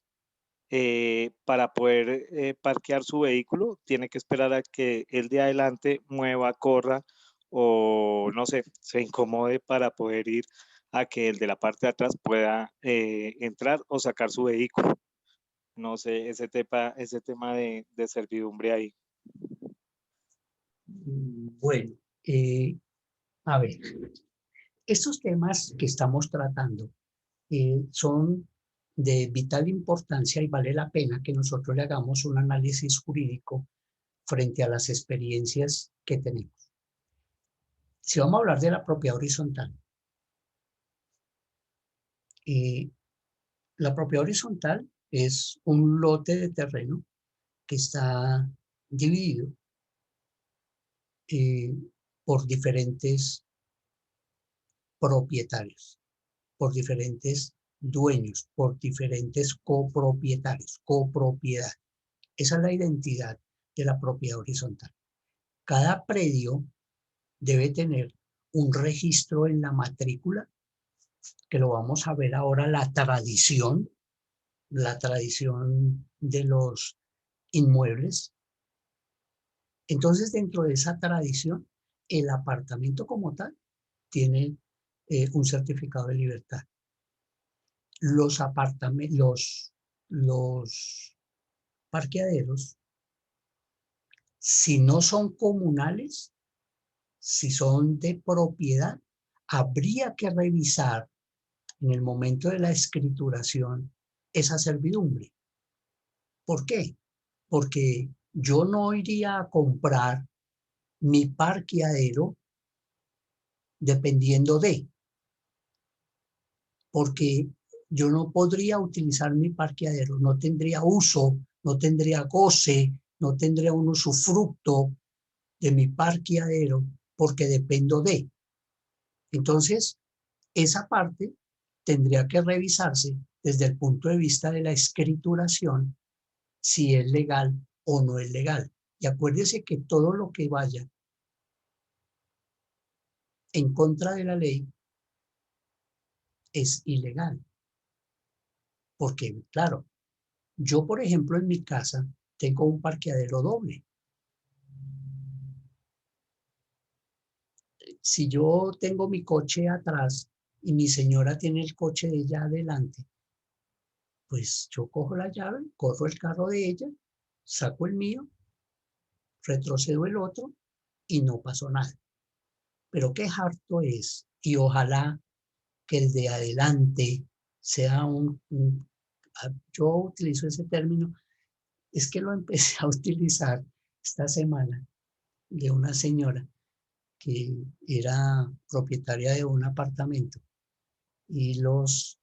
para poder parquear su vehículo, tiene que esperar a que el de adelante mueva, corra o no sé, se incomode para poder ir a que el de la parte de atrás pueda entrar o sacar su vehículo. No sé, ese tema de servidumbre ahí. Bueno, a ver, estos temas que estamos tratando son de vital importancia y vale la pena que nosotros le hagamos un análisis jurídico frente a las experiencias que tenemos. Si vamos a hablar de la propiedad horizontal, la propiedad horizontal es un lote de terreno que está dividido por diferentes propietarios, por diferentes dueños, por diferentes copropietarios, copropiedad. Esa es la identidad de la propiedad horizontal. Cada predio debe tener un registro en la matrícula, que lo vamos a ver ahora, la tradición de los inmuebles. Entonces, dentro de esa tradición, el apartamento como tal tiene un certificado de libertad. Los parqueaderos, si no son comunales, si son de propiedad, habría que revisar en el momento de la escrituración esa servidumbre. ¿Por qué? Porque yo no iría a comprar mi parqueadero dependiendo de, porque yo no podría utilizar mi parqueadero, no tendría uso, no tendría goce, no tendría un usufructo de mi parqueadero porque dependo de. Entonces, esa parte tendría que revisarse desde el punto de vista de la escrituración, si es legal o no es legal. Y acuérdese que todo lo que vaya en contra de la ley es ilegal. Porque, claro, yo, por ejemplo, en mi casa tengo un parqueadero doble. Si yo tengo mi coche atrás y mi señora tiene el coche de ella adelante, pues yo cojo la llave, corro el carro de ella, saco el mío, retrocedo el otro y no pasó nada. Pero qué harto es, y ojalá que el de adelante sea yo utilizo ese término, es que lo empecé a utilizar esta semana de una señora que era propietaria de un apartamento y los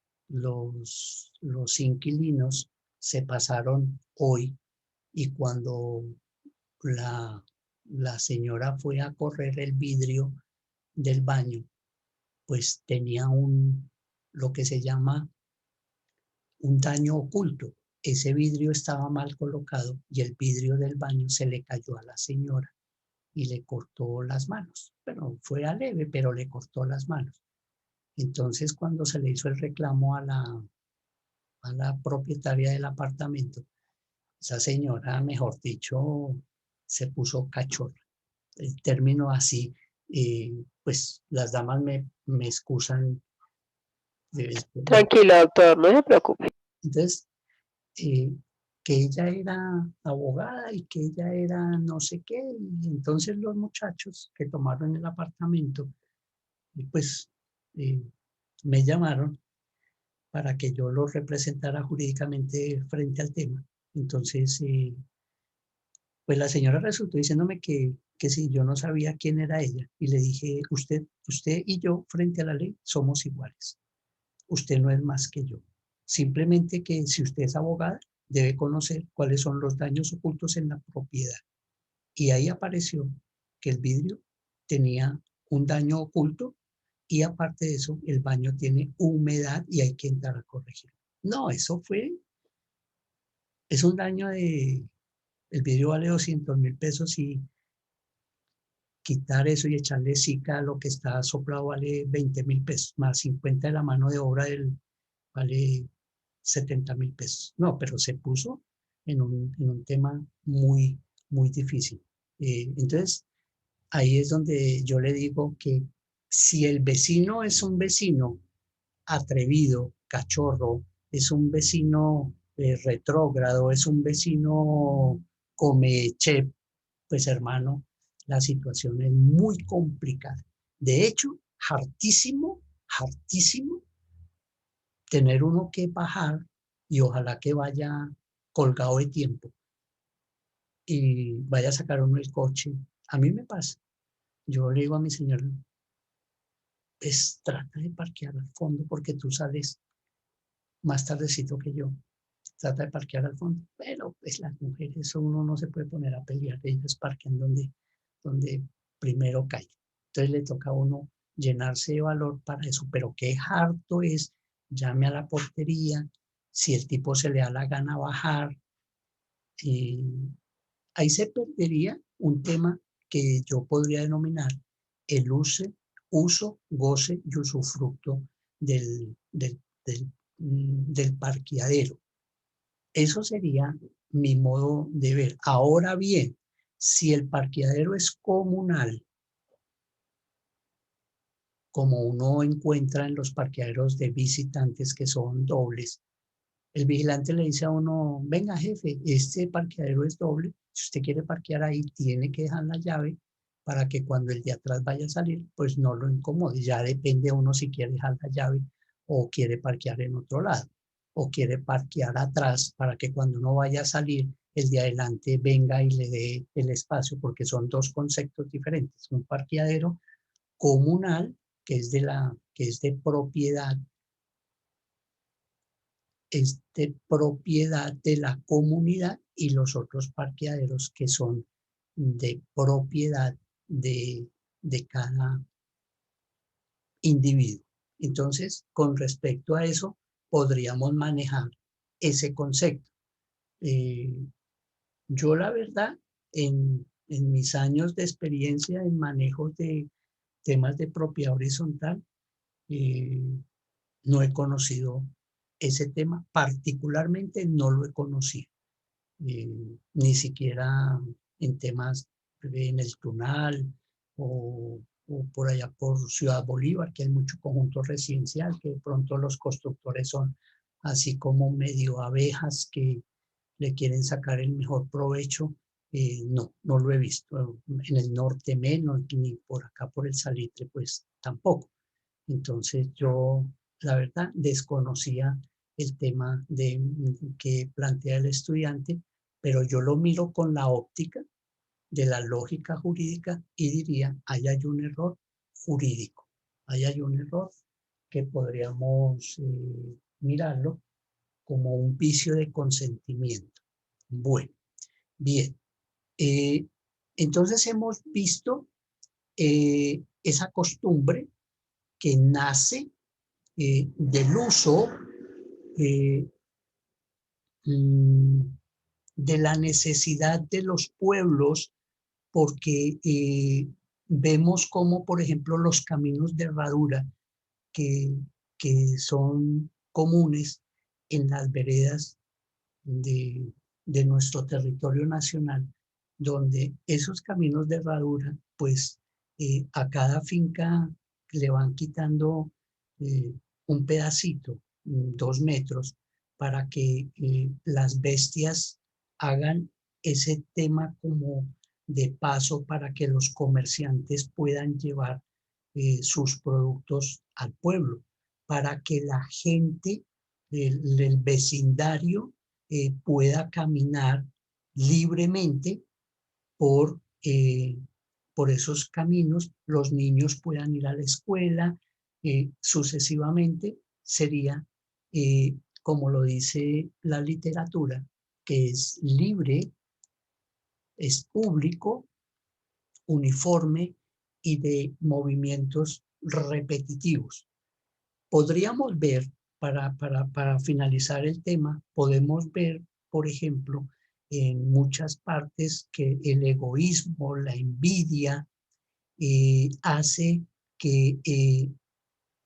inquilinos se pasaron hoy y cuando la señora fue a correr el vidrio del baño, pues tenía lo que se llama un daño oculto. Ese vidrio estaba mal colocado y el vidrio del baño se le cayó a la señora y le cortó las manos. Pero fue a leve, pero le cortó las manos. Entonces, cuando se le hizo el reclamo a la propietaria del apartamento, esa señora, mejor dicho, se puso cachorra. El término así, pues las damas me excusan. Tranquilo, doctor, no se preocupe. Entonces, que ella era abogada y que ella era no sé qué, y entonces los muchachos que tomaron el apartamento, pues me llamaron para que yo los representara jurídicamente frente al tema. Entonces, pues la señora resultó diciéndome que si yo no sabía quién era ella, y le dije, usted y yo frente a la ley somos iguales. Usted no es más que yo. Simplemente que si usted es abogada, debe conocer cuáles son los daños ocultos en la propiedad. Y ahí apareció que el vidrio tenía un daño oculto y aparte de eso, el baño tiene humedad y hay que entrar a corregirlo. No, es un daño el vidrio vale 200.000 pesos y quitar eso y echarle cica a lo que está soplado vale 20.000 pesos, más 50 de la mano de obra vale 70.000 pesos. No, pero se puso en un tema muy, muy difícil. Entonces, ahí es donde yo le digo que si el vecino es un vecino atrevido, cachorro, es un vecino retrógrado, es un vecino come chef, pues hermano, la situación es muy complicada. De hecho, hartísimo tener uno que bajar y ojalá que vaya colgado de tiempo y vaya a sacar uno el coche. A mí me pasa. Yo le digo a mi señor, pues trata de parquear al fondo porque tú sales más tardecito que yo. Trata de parquear al fondo. Pero pues las mujeres, uno no se puede poner a pelear. Ellas parquean donde primero cae. Entonces le toca a uno llenarse de valor para eso. Pero qué harto es, llame a la portería, si el tipo se le da la gana bajar. Ahí se perdería un tema que yo podría denominar el uso, goce y usufructo del parqueadero. Eso sería mi modo de ver. Ahora bien, si el parqueadero es comunal, como uno encuentra en los parqueaderos de visitantes que son dobles, el vigilante le dice a uno, venga jefe, este parqueadero es doble, si usted quiere parquear ahí, tiene que dejar la llave para que cuando el de atrás vaya a salir, pues no lo incomode. Ya depende uno si quiere dejar la llave o quiere parquear en otro lado, o quiere parquear atrás para que cuando uno vaya a salir, el de adelante venga y le dé el espacio, porque son dos conceptos diferentes. Un parqueadero comunal, que es de propiedad, es de propiedad de la comunidad, y los otros parqueaderos que son de propiedad de cada individuo. Entonces, con respecto a eso, podríamos manejar ese concepto. Yo la verdad, en mis años de experiencia en manejo de temas de propiedad horizontal, no he conocido ese tema, particularmente no lo he conocido, ni siquiera en temas en el Tunal o por allá por Ciudad Bolívar, que hay mucho conjunto residencial, que de pronto los constructores son así como medio abejas que le quieren sacar el mejor provecho. No, no lo he visto. En el norte menos, ni por acá por el Salitre, pues tampoco. Entonces yo, la verdad, desconocía el tema que plantea el estudiante, pero yo lo miro con la óptica de la lógica jurídica y diría, ahí hay un error jurídico, ahí hay un error que podríamos mirarlo como un vicio de consentimiento. Bueno, bien. Entonces hemos visto esa costumbre que nace del uso de la necesidad de los pueblos, porque vemos como, por ejemplo, los caminos de herradura que son comunes en las veredas de nuestro territorio nacional, donde esos caminos de herradura, pues a cada finca le van quitando un pedacito, 2 metros, para que las bestias hagan ese tema como de paso para que los comerciantes puedan llevar sus productos al pueblo, para que la gente del vecindario pueda caminar libremente por esos caminos, los niños puedan ir a la escuela, sucesivamente sería, como lo dice la literatura, que es libre, es público, uniforme y de movimientos repetitivos. Podríamos ver, para finalizar el tema, podemos ver, por ejemplo, en muchas partes que el egoísmo, la envidia, hace que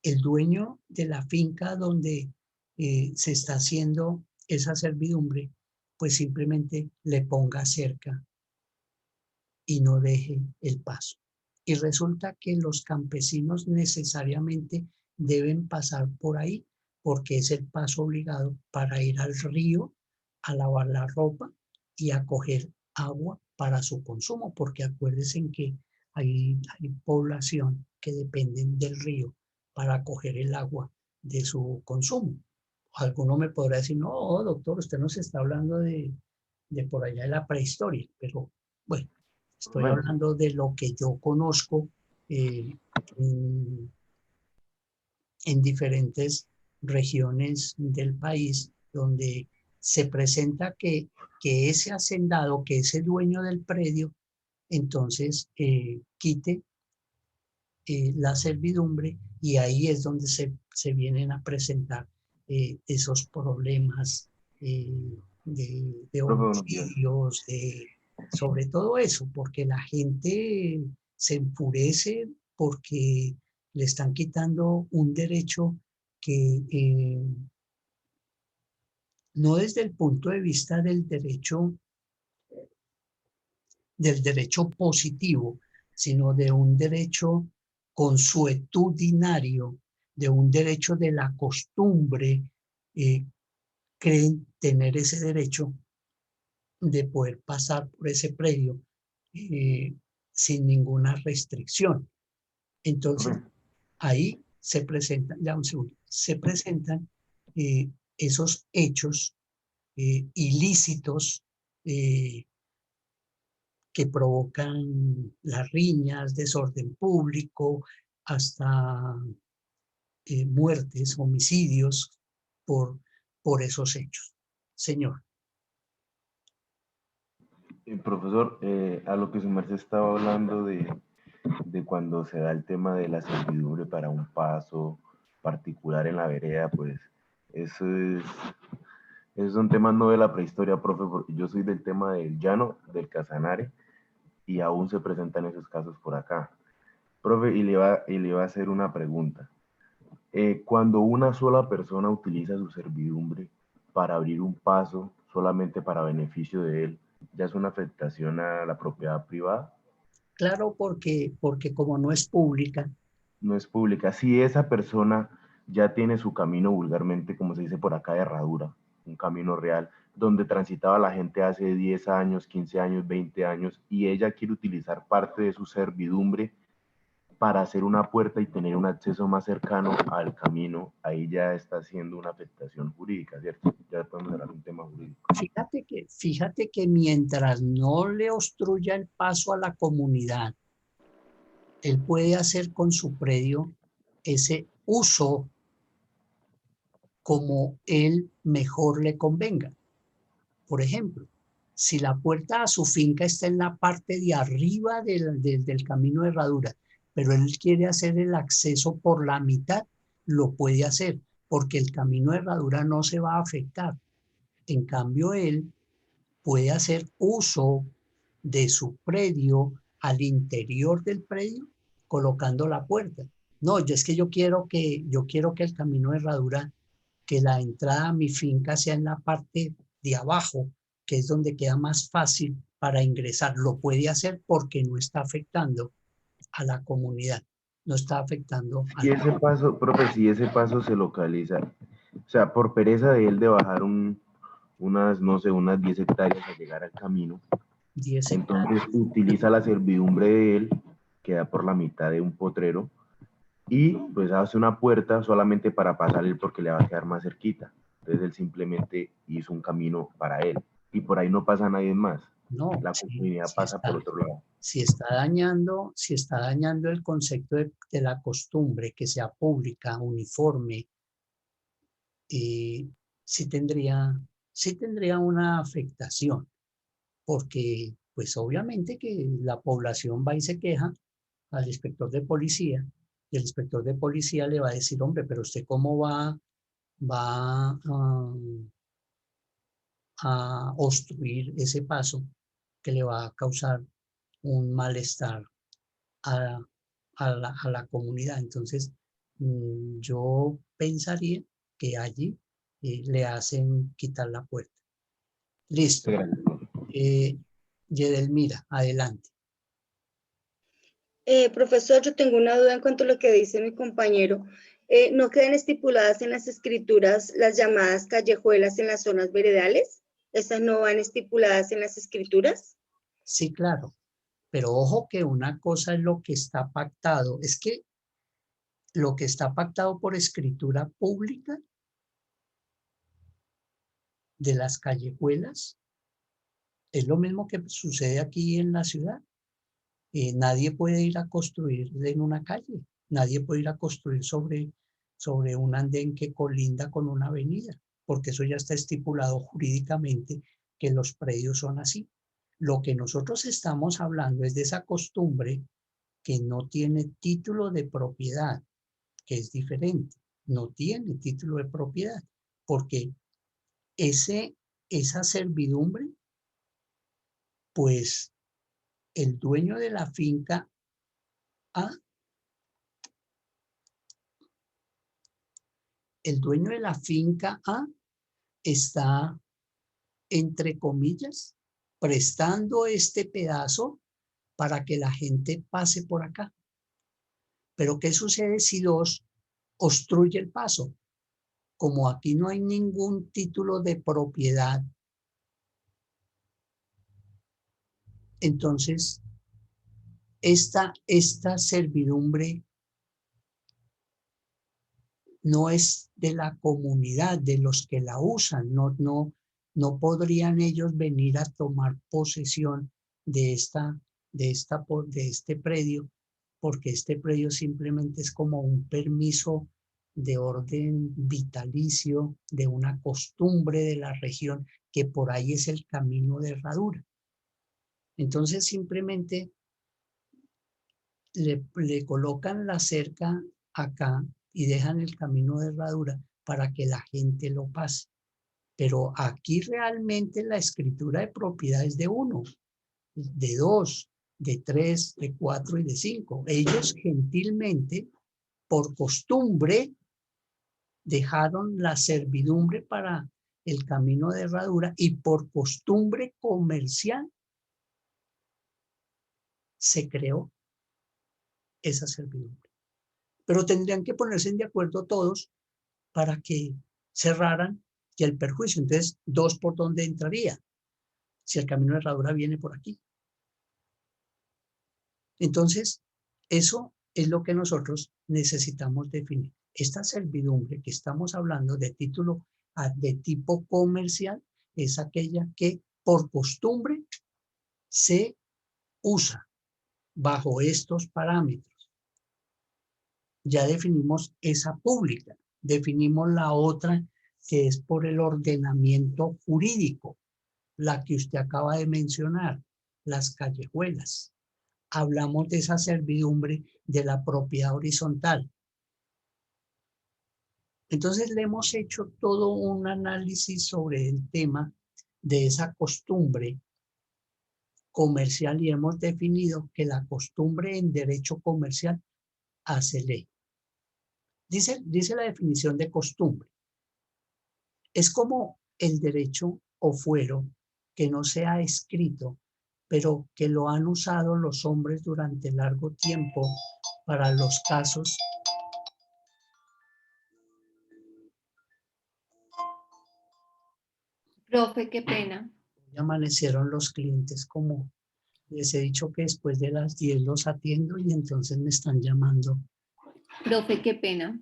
el dueño de la finca donde se está haciendo esa servidumbre, pues simplemente le ponga cerca y no deje el paso. Y resulta que los campesinos necesariamente deben pasar por ahí porque es el paso obligado para ir al río a lavar la ropa y a coger agua para su consumo, porque acuérdense que hay población que dependen del río para coger el agua de su consumo. Alguno me podrá decir, no, doctor, usted nos está hablando de por allá de la prehistoria, pero bueno, estoy hablando de lo que yo conozco en diferentes regiones del país, donde se presenta que ese hacendado, que ese dueño del predio, entonces quite la servidumbre, y ahí es donde se vienen a presentar esos problemas de homicidios, sobre todo eso, porque la gente se enfurece porque le están quitando un derecho que no desde el punto de vista del derecho positivo, sino de un derecho consuetudinario, de un derecho de la costumbre, creen tener ese derecho de poder pasar por ese predio sin ninguna restricción. Entonces, ahí se presentan, ya un segundo, se presentan esos hechos ilícitos que provocan las riñas, desorden público, hasta muertes, homicidios por esos hechos. Señor. Profesor, a lo que su merced estaba hablando de cuando se da el tema de la servidumbre para un paso particular en la vereda, pues eso Esos son temas no de la prehistoria, profe, porque yo soy del tema del llano, del Casanare, y aún se presentan esos casos por acá. Profe, y le va a hacer una pregunta. Cuando una sola persona utiliza su servidumbre para abrir un paso solamente para beneficio de él, ¿ya es una afectación a la propiedad privada? Claro, porque como no es pública, No es pública. Si esa persona ya tiene su camino vulgarmente, como se dice por acá, de herradura, un camino real, donde transitaba la gente hace 10 años, 15 años, 20 años, y ella quiere utilizar parte de su servidumbre para hacer una puerta y tener un acceso más cercano al camino, ahí ya está haciendo una afectación jurídica, ¿cierto? Ya podemos hablar de un tema jurídico. fíjate que mientras no le obstruya el paso a la comunidad, él puede hacer con su predio ese uso como él mejor le convenga. Por ejemplo, si la puerta a su finca está en la parte de arriba del camino de herradura, pero él quiere hacer el acceso por la mitad, lo puede hacer, porque el camino de herradura no se va a afectar. En cambio, él puede hacer uso de su predio al interior del predio, colocando la puerta. No, es que yo quiero que el camino de herradura, que la entrada a mi finca sea en la parte de abajo, que es donde queda más fácil para ingresar. Lo puede hacer porque no está afectando a la comunidad, no está afectando a Y la... ese paso, profe, si ese paso se localiza, o sea, por pereza de él de bajar unas, no sé, unas 10 hectáreas a llegar al camino, 10 entonces hectáreas. utiliza la servidumbre de él, que da por la mitad de un potrero, y pues hace una puerta solamente para pasar él porque le va a quedar más cerquita. Entonces él simplemente hizo un camino para él, y por ahí no pasa nadie más. No, La comunidad pasa por otro lado. si está dañando el concepto de la costumbre, que sea pública, uniforme, sí tendría una afectación, porque pues obviamente que la población va y se queja al inspector de policía, y el inspector de policía le va a decir, hombre, pero usted cómo va a obstruir ese paso que le va a causar un malestar a, a la comunidad. Entonces, yo pensaría que allí le hacen quitar la puerta. Listo. Yedelmira, adelante. Profesor, yo tengo una duda en cuanto a lo que dice mi compañero. ¿No quedan estipuladas en las escrituras las llamadas callejuelas en las zonas veredales? ¿Estas no van estipuladas en las escrituras? Sí, claro. Pero ojo que una cosa es lo que está pactado. Es que lo que está pactado por escritura pública de las callejuelas es lo mismo que sucede aquí en la ciudad. Nadie puede ir a construir en una calle. Nadie puede ir a construir sobre un andén que colinda con una avenida, porque eso ya está estipulado jurídicamente que los predios son así. Lo que nosotros estamos hablando es de esa costumbre que no tiene título de propiedad, que es diferente. No tiene título de propiedad, porque esa servidumbre, pues el dueño de la finca A, el dueño de la finca A está, entre comillas, prestando este pedazo para que la gente pase por acá. Pero ¿qué sucede si dos obstruye el paso? Como aquí no hay ningún título de propiedad, entonces esta servidumbre no es de la comunidad, de los que la usan, no podrían ellos venir a tomar posesión de este predio, porque este predio simplemente es como un permiso de orden vitalicio de una costumbre de la región, que por ahí es el camino de herradura. Entonces simplemente le colocan la cerca acá y dejan el camino de herradura para que la gente lo pase. Pero aquí realmente la escritura de propiedad es de 1, de 2, de 3, de 4 y de 5. Ellos gentilmente, por costumbre, dejaron la servidumbre para el camino de herradura y por costumbre comercial se creó esa servidumbre. Pero tendrían que ponerse de acuerdo todos para que cerraran y el perjuicio. Entonces, 2 por dónde entraría, si el camino de herradura viene por aquí. Entonces, eso es lo que nosotros necesitamos definir. Esta servidumbre que estamos hablando de título de tipo comercial es aquella que por costumbre se usa bajo estos parámetros. Ya definimos esa pública, definimos la otra que es por el ordenamiento jurídico, la que usted acaba de mencionar, las callejuelas. Hablamos de esa servidumbre de la propiedad horizontal. Entonces le hemos hecho todo un análisis sobre el tema de esa costumbre comercial y hemos definido que la costumbre en derecho comercial hace ley. Dice la definición de costumbre. Es como el derecho o fuero que no se ha escrito, pero que lo han usado los hombres durante largo tiempo para los casos Profe, qué pena. y amanecieron los clientes como les he dicho que después de las 10 los atiendo y entonces me están llamando. Profe, qué pena.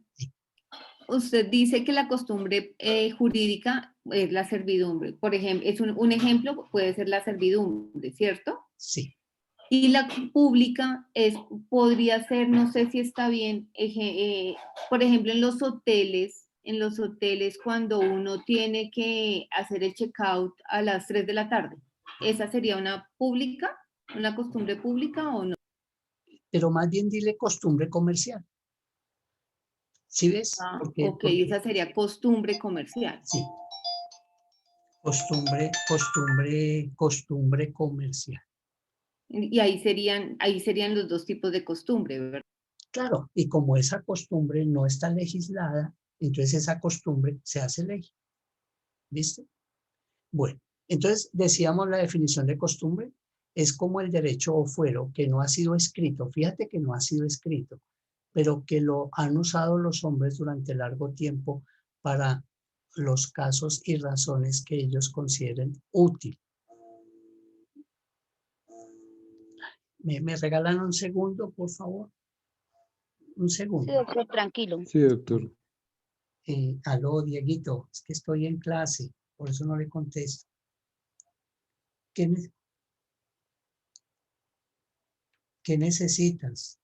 Usted dice que la costumbre jurídica es la servidumbre. Por ejemplo, un ejemplo puede ser la servidumbre, ¿cierto? Sí. Y la pública podría ser, no sé si está bien, por ejemplo, en los hoteles cuando uno tiene que hacer el checkout a las 3 de la tarde. ¿Esa sería una pública, una costumbre pública o no? Pero más bien dile costumbre comercial. ¿Sí ves? Ah, porque esa sería costumbre comercial. Sí. Costumbre comercial. Y ahí serían los dos tipos de costumbre, ¿verdad? Claro, y como esa costumbre no está legislada, entonces esa costumbre se hace ley. ¿Viste? Bueno, entonces decíamos la definición de costumbre es como el derecho o fuero que no ha sido escrito. Fíjate que no ha sido escrito, pero que lo han usado los hombres durante largo tiempo para los casos y razones que ellos consideren útil. ¿Me regalan un segundo, por favor? Un segundo. Sí, doctor, tranquilo. Sí, doctor. Aló, Dieguito, es que estoy en clase, por eso no le contesto. ¿Qué necesitas?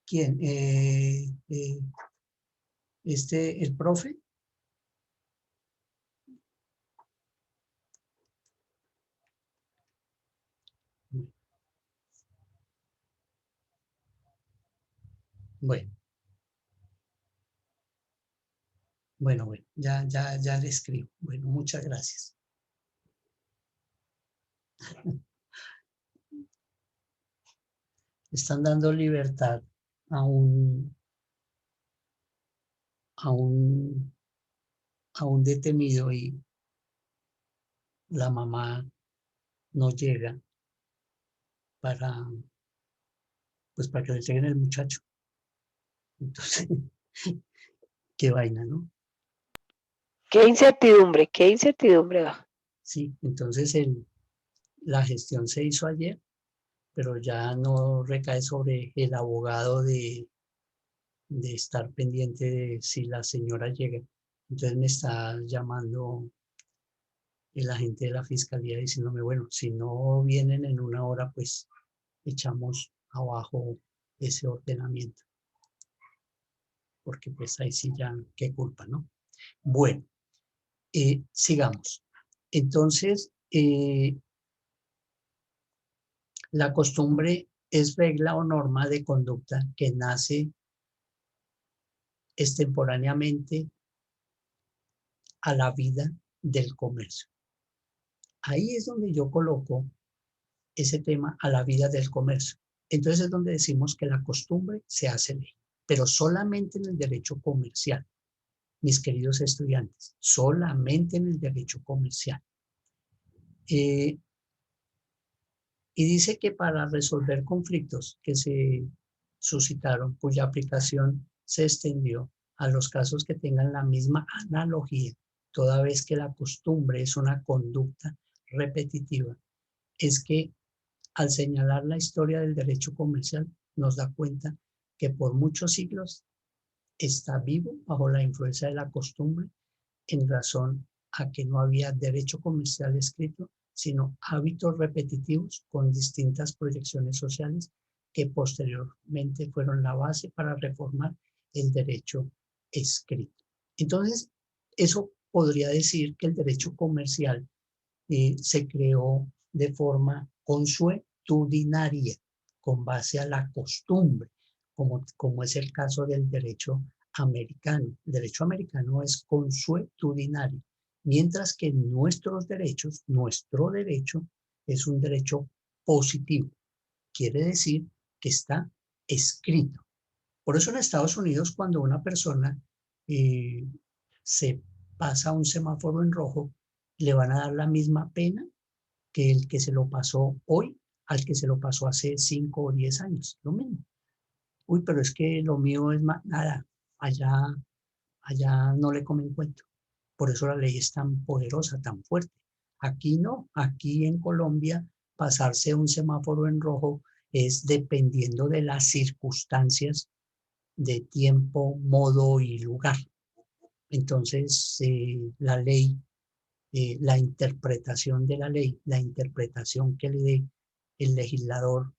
¿Quién? ¿El profe? Bueno. Bueno, ya le escribo. Bueno, muchas gracias. Están dando libertad a un detenido y la mamá no llega para que le entreguen el muchacho. Entonces, qué vaina, ¿no? Qué incertidumbre va. Sí, entonces la gestión se hizo ayer, pero ya no recae sobre el abogado de estar pendiente de si la señora llega. Entonces me está llamando el agente de la fiscalía diciéndome, bueno, si no vienen en una hora, pues echamos abajo ese ordenamiento. Porque pues ahí sí ya, qué culpa, ¿no? Bueno, sigamos. Entonces, la costumbre es regla o norma de conducta que nace extemporáneamente a la vida del comercio. Ahí es donde yo coloco ese tema, a la vida del comercio. Entonces es donde decimos que la costumbre se hace ley, pero solamente en el derecho comercial, mis queridos estudiantes, solamente en el derecho comercial. Y dice que para resolver conflictos que se suscitaron, cuya aplicación se extendió a los casos que tengan la misma analogía, toda vez que la costumbre es una conducta repetitiva, es que al señalar la historia del derecho comercial nos da cuenta que por muchos siglos está vivo bajo la influencia de la costumbre en razón a que no había derecho comercial escrito, sino hábitos repetitivos con distintas proyecciones sociales que posteriormente fueron la base para reformar el derecho escrito. Entonces, eso podría decir que el derecho comercial se creó de forma consuetudinaria, con base a la costumbre, como es el caso del derecho americano. El derecho americano es consuetudinario, mientras que nuestro derecho es un derecho positivo. Quiere decir que está escrito. Por eso en Estados Unidos, cuando una persona se pasa un semáforo en rojo, le van a dar la misma pena que el que se lo pasó hoy al que se lo pasó hace 5 o 10 años. Lo mismo. Uy, pero es que lo mío es más, nada, allá no le comen cuento. Por eso la ley es tan poderosa, tan fuerte. Aquí no, aquí en Colombia pasarse un semáforo en rojo es dependiendo de las circunstancias de tiempo, modo y lugar. Entonces, la ley, la interpretación de la ley, la interpretación que le dé el legislador,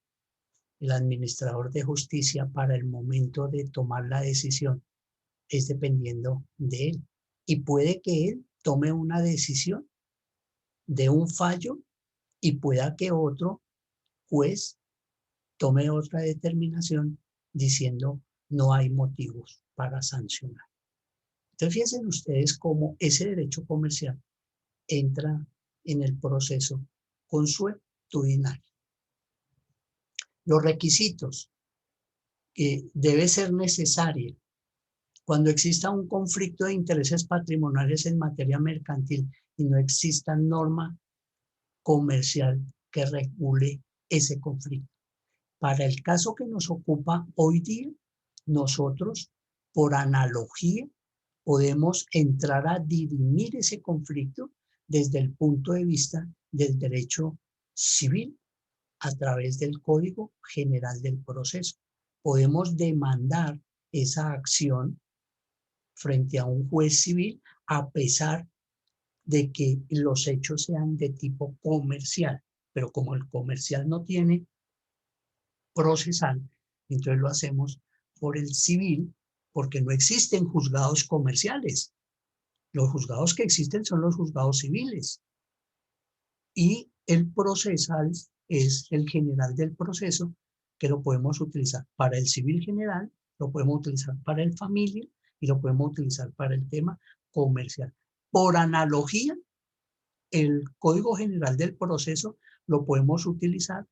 el administrador de justicia para el momento de tomar la decisión, es dependiendo de él. Y puede que él tome una decisión de un fallo y pueda que otro juez tome otra determinación diciendo no hay motivos para sancionar. Entonces fíjense ustedes cómo ese derecho comercial entra en el proceso consuetudinario. Los requisitos que debe ser necesario cuando exista un conflicto de intereses patrimoniales en materia mercantil y no exista norma comercial que regule ese conflicto. Para el caso que nos ocupa hoy día, nosotros, por analogía, podemos entrar a dirimir ese conflicto desde el punto de vista del derecho civil a través del Código General del Proceso. Podemos demandar esa acción frente a un juez civil a pesar de que los hechos sean de tipo comercial, pero como el comercial no tiene procesal, entonces lo hacemos por el civil, porque no existen juzgados comerciales. Los juzgados que existen son los juzgados civiles. Y el procesal es el general del proceso, que lo podemos utilizar para el civil general, lo podemos utilizar para el familia y lo podemos utilizar para el tema comercial. Por analogía, el Código General del Proceso lo podemos utilizar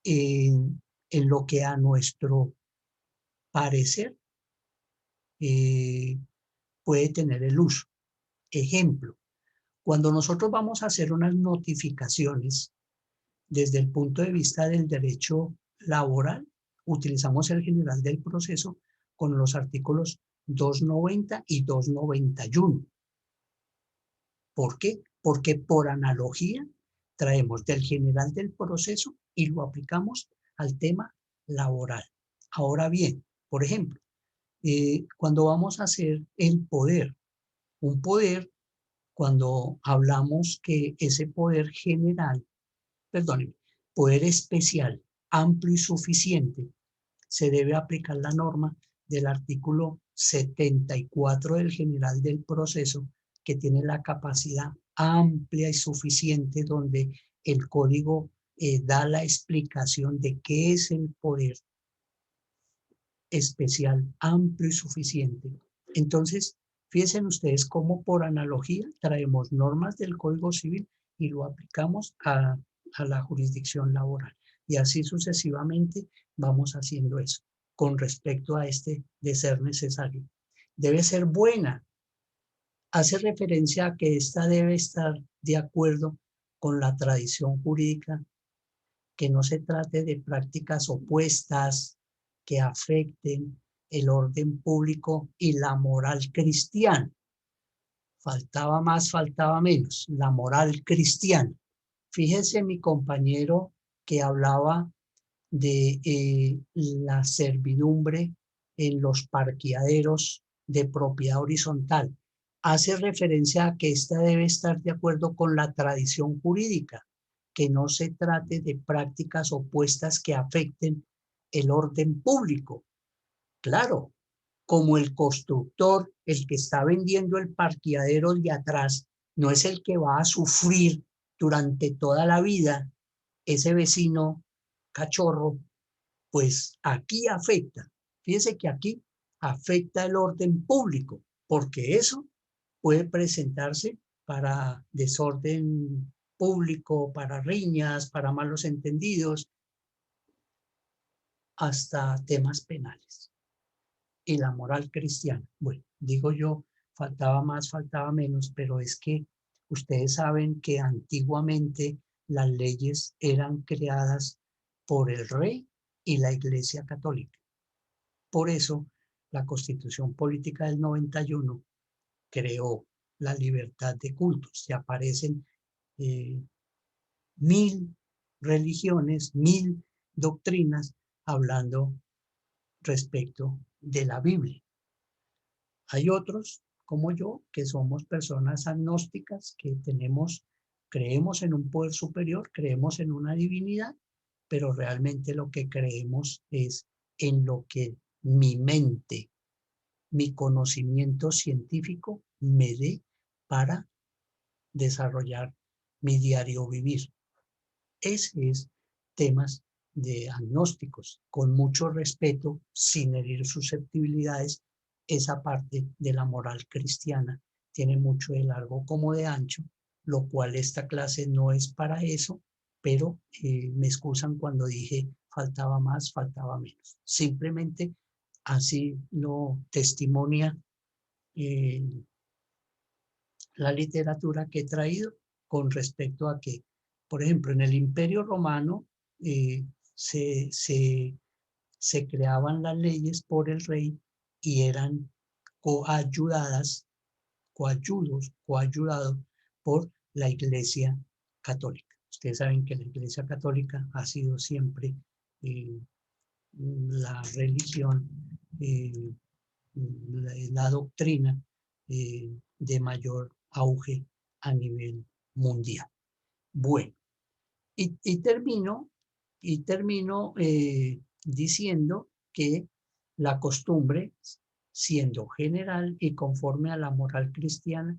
en lo que a nuestro parecer puede tener el uso. Ejemplo, cuando nosotros vamos a hacer unas notificaciones desde el punto de vista del derecho laboral, utilizamos el general del proceso con los artículos 290 y 291. ¿Por qué? Porque por analogía traemos del general del proceso y lo aplicamos al tema laboral. Ahora bien, por ejemplo, cuando vamos a hacer el poder, un poder, cuando hablamos que ese poder general, perdónenme, poder especial, amplio y suficiente, se debe aplicar la norma del artículo 74 del general del proceso, que tiene la capacidad amplia y suficiente, donde el código da la explicación de qué es el poder especial amplio y suficiente. Entonces, fíjense ustedes cómo por analogía traemos normas del Código Civil y lo aplicamos a la jurisdicción laboral. Y así sucesivamente vamos haciendo eso con respecto a este de ser necesario. Debe ser buena. Hace referencia a que ésta debe estar de acuerdo con la tradición jurídica, que no se trate de prácticas opuestas que afecten el orden público y la moral cristiana. Faltaba más, faltaba menos, la moral cristiana. Fíjese mi compañero que hablaba de la servidumbre en los parqueaderos de propiedad horizontal. Hace referencia a que ésta debe estar de acuerdo con la tradición jurídica, que no se trate de prácticas opuestas que afecten el orden público. Claro, como el constructor, el que está vendiendo el parqueadero de atrás, no es el que va a sufrir durante toda la vida ese vecino cachorro, pues aquí afecta. Fíjese que aquí afecta el orden público, porque eso puede presentarse para desorden público, para riñas, para malos entendidos, hasta temas penales. Y la moral cristiana, bueno, digo yo, faltaba más, faltaba menos, pero es que ustedes saben que antiguamente las leyes eran creadas por el rey y la Iglesia Católica. Por eso, la Constitución Política del 91 creó la libertad de cultos. Se aparecen 1000 religiones, 1000 doctrinas hablando respecto de la Biblia. Hay otros, como yo, que somos personas agnósticas, que creemos en un poder superior, creemos en una divinidad, pero realmente lo que creemos es en lo que mi mente, mi conocimiento científico me dé para desarrollar mi diario vivir. Ese es temas de agnósticos, con mucho respeto, sin herir susceptibilidades. Esa parte de la moral cristiana tiene mucho de largo como de ancho, lo cual esta clase no es para eso, pero me excusan cuando dije faltaba más, faltaba menos. Simplemente así lo testimonia la literatura que he traído con respecto a que, por ejemplo, en el Imperio Romano se creaban las leyes por el rey y eran coayudados por la Iglesia Católica. Ustedes saben que la Iglesia Católica ha sido siempre la religión, la doctrina de mayor auge a nivel mundial. Bueno, y termino diciendo que la costumbre, siendo general y conforme a la moral cristiana,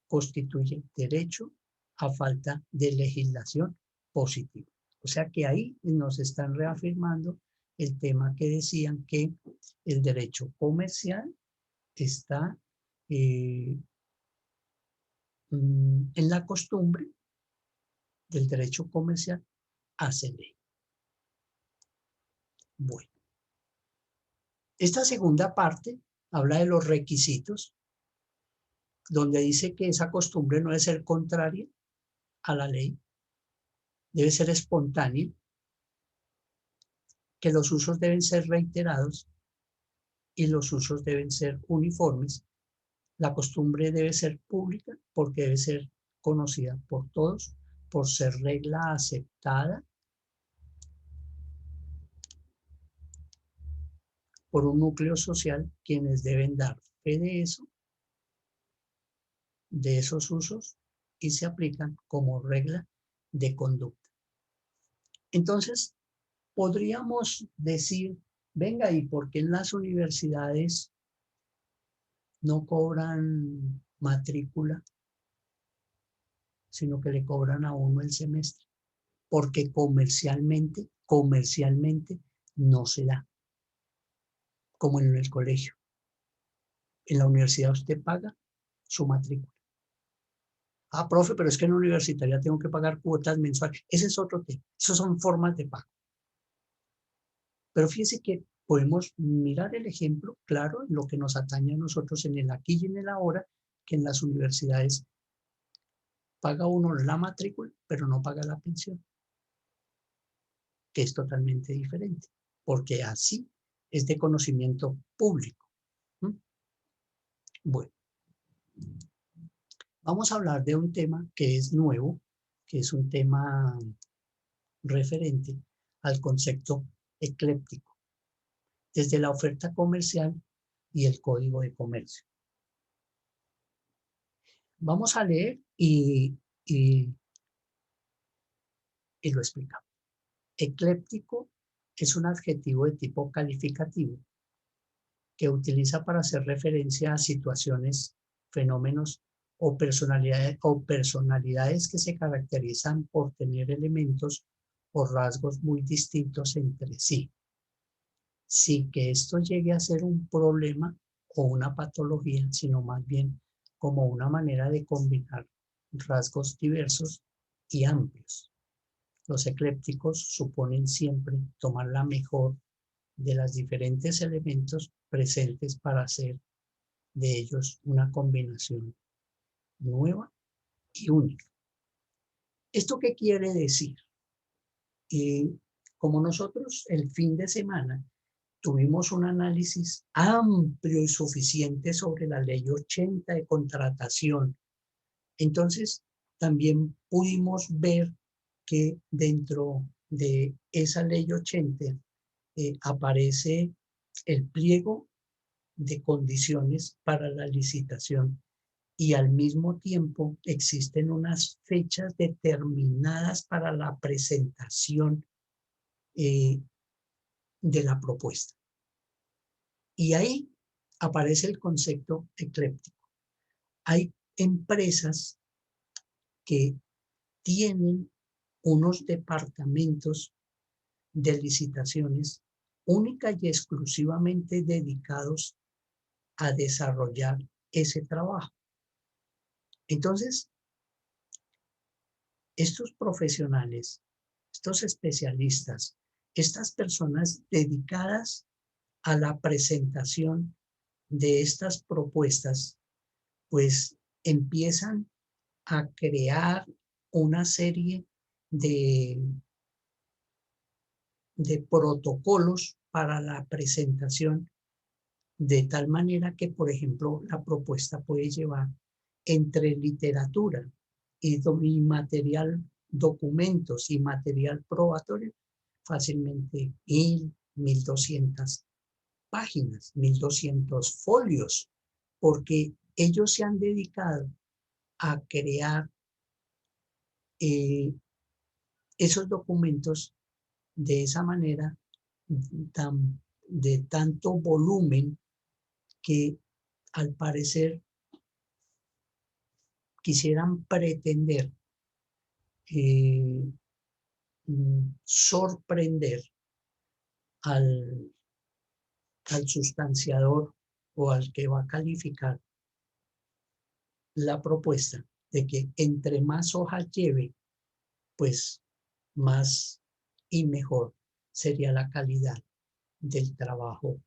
constituye derecho a falta de legislación positiva. O sea que ahí nos están reafirmando el tema que decían que el derecho comercial está en la costumbre del derecho comercial hace ley. Bueno, esta segunda parte habla de los requisitos, donde dice que esa costumbre no debe ser contraria a la ley, debe ser espontánea, que los usos deben ser reiterados y los usos deben ser uniformes. La costumbre debe ser pública porque debe ser conocida por todos, por ser regla aceptada por un núcleo social, quienes deben dar fe de eso, de esos usos, y se aplican como regla de conducta. Entonces, podríamos decir, venga, ¿y por qué en las universidades no cobran matrícula, sino que le cobran a uno el semestre? Porque comercialmente no se da. como en el colegio. En la universidad usted paga su matrícula. Ah, profe, pero es que en la universitaria tengo que pagar cuotas mensuales. Ese es otro tema. Esas son formas de pago. Pero fíjese que podemos mirar el ejemplo, claro, en lo que nos atañe a nosotros en el aquí y en el ahora, que en las universidades paga uno la matrícula, pero no paga la pensión, que es totalmente diferente, porque así es de conocimiento público. ¿Mm? Bueno, vamos a hablar de un tema que es nuevo, que es un tema referente al concepto ecléptico, desde la oferta comercial y el código de comercio. Vamos a leer y lo explicamos. Ecléptico es un adjetivo de tipo calificativo que utiliza para hacer referencia a situaciones, fenómenos o personalidades que se caracterizan por tener elementos o rasgos muy distintos entre sí, sin que esto llegue a ser un problema o una patología, sino más bien como una manera de combinar rasgos diversos y amplios. Los eclépticos suponen siempre tomar la mejor de los diferentes elementos presentes para hacer de ellos una combinación nueva y única. ¿Esto qué quiere decir? Como nosotros el fin de semana tuvimos un análisis amplio y suficiente sobre la ley 80 de contratación, entonces también pudimos ver que dentro de esa ley 80 aparece el pliego de condiciones para la licitación y al mismo tiempo existen unas fechas determinadas para la presentación de la propuesta. Y ahí aparece el concepto ecléptico. Hay empresas que tienen unos departamentos de licitaciones única y exclusivamente dedicados a desarrollar ese trabajo. Entonces, estos profesionales, estos especialistas, estas personas dedicadas a la presentación de estas propuestas, pues empiezan a crear una serie de protocolos para la presentación, de tal manera que, por ejemplo, la propuesta puede llevar entre literatura y material, documentos y material probatorio, fácilmente 1.200 páginas, 1.200 folios, porque ellos se han dedicado a crear esos documentos de esa manera, de tanto volumen, que al parecer quisieran pretender sorprender al sustanciador o al que va a calificar la propuesta, de que entre más hojas lleve, pues más y mejor sería la calidad del trabajo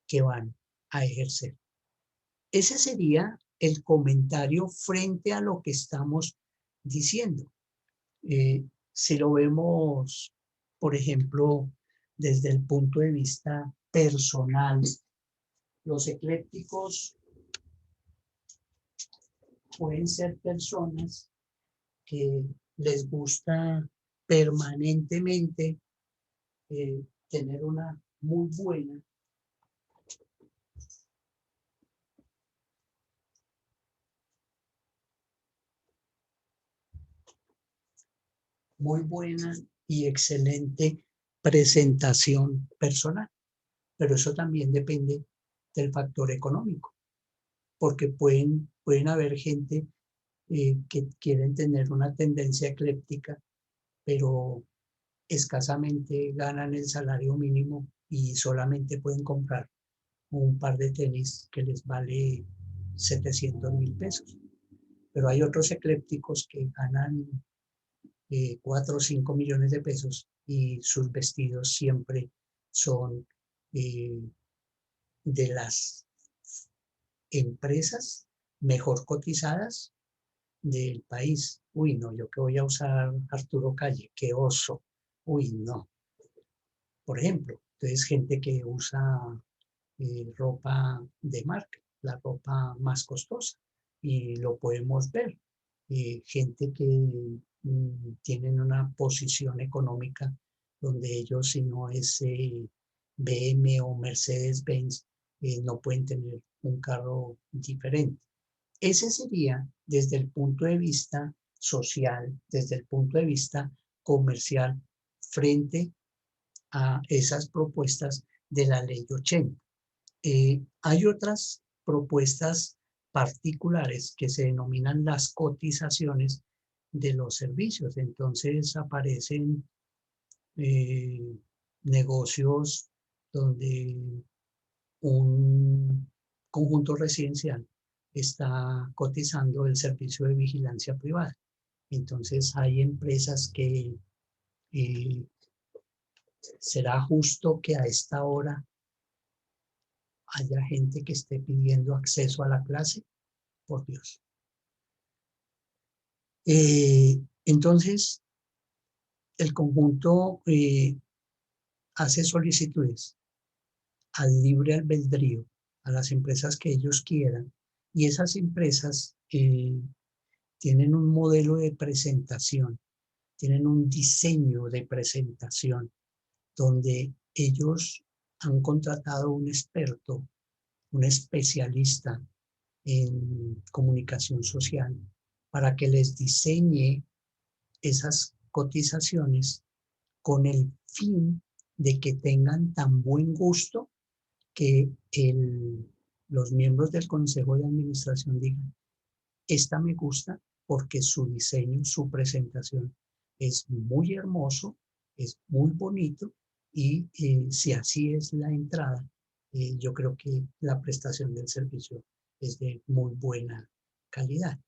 que van a ejercer. Ese sería el comentario frente a lo que estamos diciendo. Si lo vemos, por ejemplo, desde el punto de vista personal, los eclépticos pueden ser personas que les gusta permanentemente tener una muy buena y excelente presentación personal. Pero eso también depende del factor económico, porque pueden haber gente que quieren tener una tendencia ecléptica, pero escasamente ganan el salario mínimo y solamente pueden comprar un par de tenis que les vale 700.000 pesos. Pero hay otros eclépticos que ganan 4 o 5 millones de pesos y sus vestidos siempre son de las empresas mejor cotizadas del país. Uy, no, yo que voy a usar Arturo Calle, qué oso. Uy, no. Por ejemplo, entonces gente que usa ropa de marca, la ropa más costosa, y lo podemos ver. Gente que tienen una posición económica donde ellos, si no es BM o Mercedes-Benz, no pueden tener un carro diferente. Ese sería desde el punto de vista social, desde el punto de vista comercial, frente a esas propuestas de la ley 80. Hay otras propuestas particulares que se denominan las cotizaciones de los servicios. Entonces aparecen negocios donde un conjunto residencial está cotizando el servicio de vigilancia privada. Entonces hay empresas que será justo que a esta hora haya gente que esté pidiendo acceso a la clase, por Dios. Entonces, el conjunto hace solicitudes al libre albedrío, a las empresas que ellos quieran, y esas empresas tienen un modelo de presentación, tienen un diseño de presentación, donde ellos han contratado un experto, un especialista en comunicación social, para que les diseñe esas cotizaciones con el fin de que tengan tan buen gusto que los miembros del Consejo de Administración digan, esta me gusta porque su diseño, su presentación es muy hermoso, es muy bonito y si así es la entrada, yo creo que la prestación del servicio es de muy buena calidad.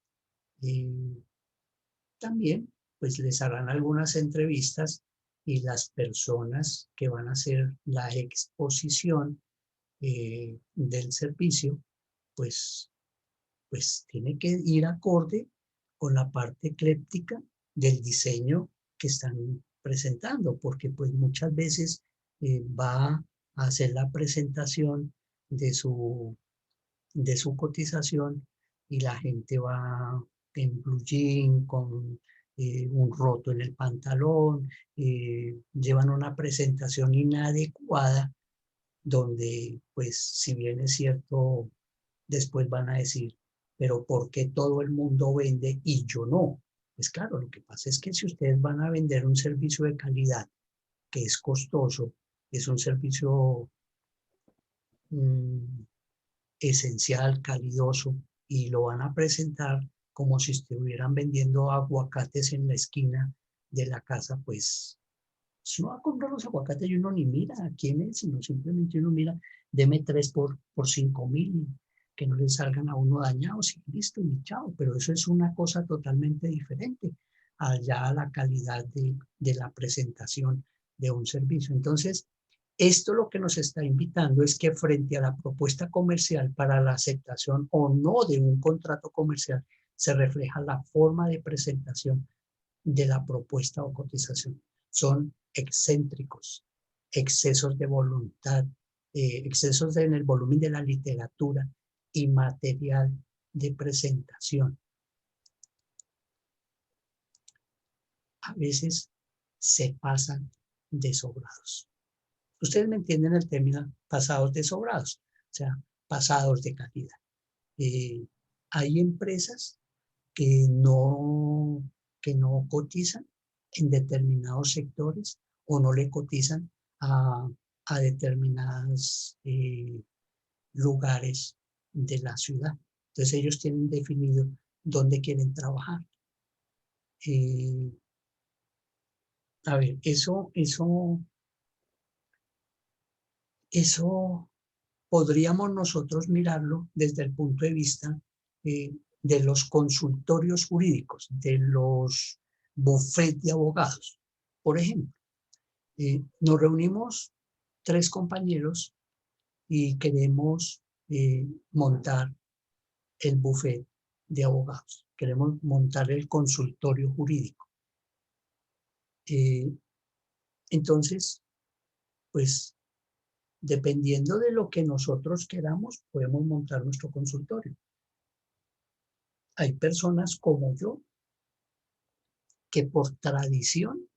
También pues les harán algunas entrevistas y las personas que van a hacer la exposición del servicio, pues tiene que ir acorde con la parte ecléctica del diseño que están presentando, porque pues muchas veces va a hacer la presentación de su cotización y la gente va en blue jean con un roto en el pantalón, llevan una presentación inadecuada donde pues si bien es cierto, después van a decir, pero ¿por qué todo el mundo vende y yo no? Pues claro, lo que pasa es que si ustedes van a vender un servicio de calidad que es costoso, es un servicio esencial, calidoso, y lo van a presentar como si estuvieran vendiendo aguacates en la esquina de la casa, pues si uno va a comprar los aguacates y uno ni mira a quién es, sino simplemente uno mira, deme 3 por 5.000, que no le salgan a uno dañados y listo, y chao. Pero eso es una cosa totalmente diferente allá a la calidad de la presentación de un servicio. Entonces, esto lo que nos está invitando es que frente a la propuesta comercial para la aceptación o no de un contrato comercial, se refleja la forma de presentación de la propuesta o cotización. Son excéntricos, excesos de voluntad, excesos en el volumen de la literatura y material de presentación. A veces se pasan de sobrados. Ustedes me entienden el término pasados de sobrados, o sea, pasados de calidad. Hay empresas que no cotizan en determinados sectores o no le cotizan a determinados lugares de la ciudad. Entonces ellos tienen definido dónde quieren trabajar. A ver, eso Eso podríamos nosotros mirarlo desde el punto de vista de los consultorios jurídicos, de los bufetes de abogados. Por ejemplo, nos reunimos 3 compañeros y queremos montar el bufete de abogados. Queremos montar el consultorio jurídico. Entonces, pues, dependiendo de lo que nosotros queramos, podemos montar nuestro consultorio. Hay personas como yo que por tradición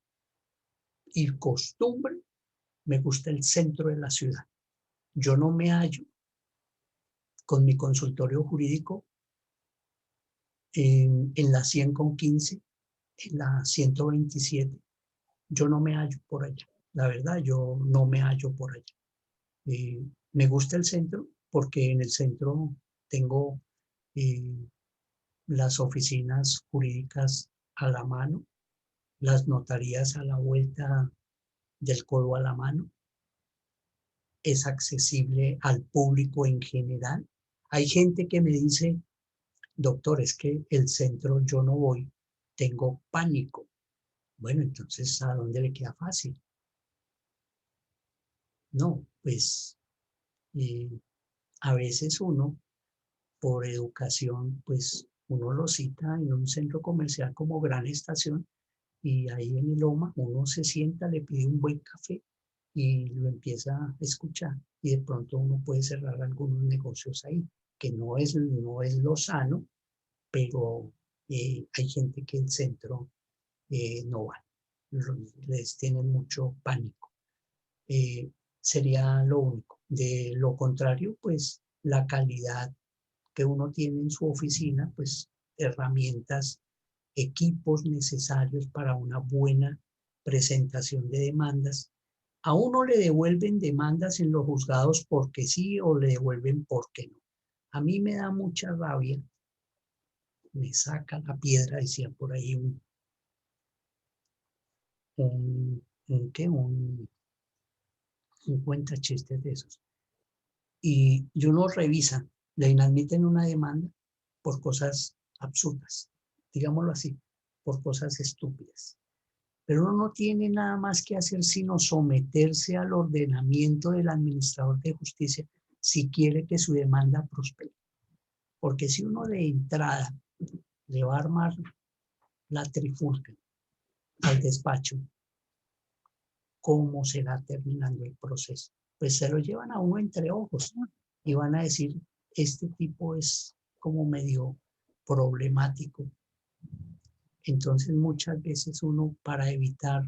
y costumbre me gusta el centro de la ciudad. Yo no me hallo con mi consultorio jurídico en la 100 con 15, en la 127. Yo no me hallo por allá. La verdad, yo no me hallo por allá. Me gusta el centro porque en el centro tengo las oficinas jurídicas a la mano, las notarías a la vuelta del codo a la mano. Es accesible al público en general. Hay gente que me dice, doctor, es que el centro yo no voy, tengo pánico. Bueno, entonces, ¿a dónde le queda fácil? No, pues a veces uno, por educación, pues uno lo cita en un centro comercial como Gran Estación y ahí en el Loma uno se sienta, le pide un buen café y lo empieza a escuchar y de pronto uno puede cerrar algunos negocios ahí, que no es lo sano, pero hay gente que el centro no va, les tienen mucho pánico. Sería lo único. De lo contrario, pues la calidad que uno tiene en su oficina, pues herramientas, equipos necesarios para una buena presentación de demandas. A uno le devuelven demandas en los juzgados porque sí o le devuelven porque no. A mí me da mucha rabia, me saca la piedra, decía por ahí un cuenta chistes de esos. Y uno revisa, le inadmiten una demanda por cosas absurdas, digámoslo así, por cosas estúpidas. Pero uno no tiene nada más que hacer sino someterse al ordenamiento del administrador de justicia si quiere que su demanda prospere. Porque si uno de entrada le va a armar la trifulca al despacho, ¿cómo será terminando el proceso? Pues se lo llevan a uno entre ojos, ¿no? Y van a decir, este tipo es como medio problemático. Entonces muchas veces uno, para evitar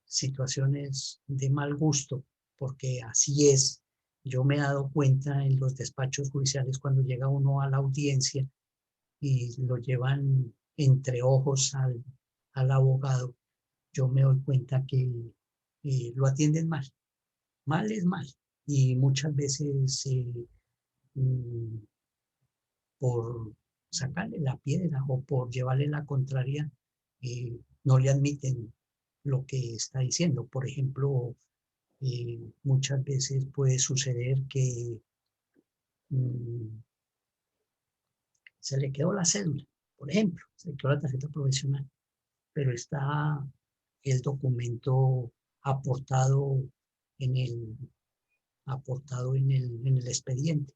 situaciones de mal gusto, porque así es, yo me he dado cuenta en los despachos judiciales cuando llega uno a la audiencia y lo llevan entre ojos al abogado, yo me doy cuenta que lo atienden mal. Mal es mal. Y muchas veces por sacarle la piedra o por llevarle la contraria, no le admiten lo que está diciendo. Por ejemplo, muchas veces puede suceder que se le quedó la cédula, por ejemplo, se le quedó la tarjeta profesional, pero está el documento aportado en el expediente.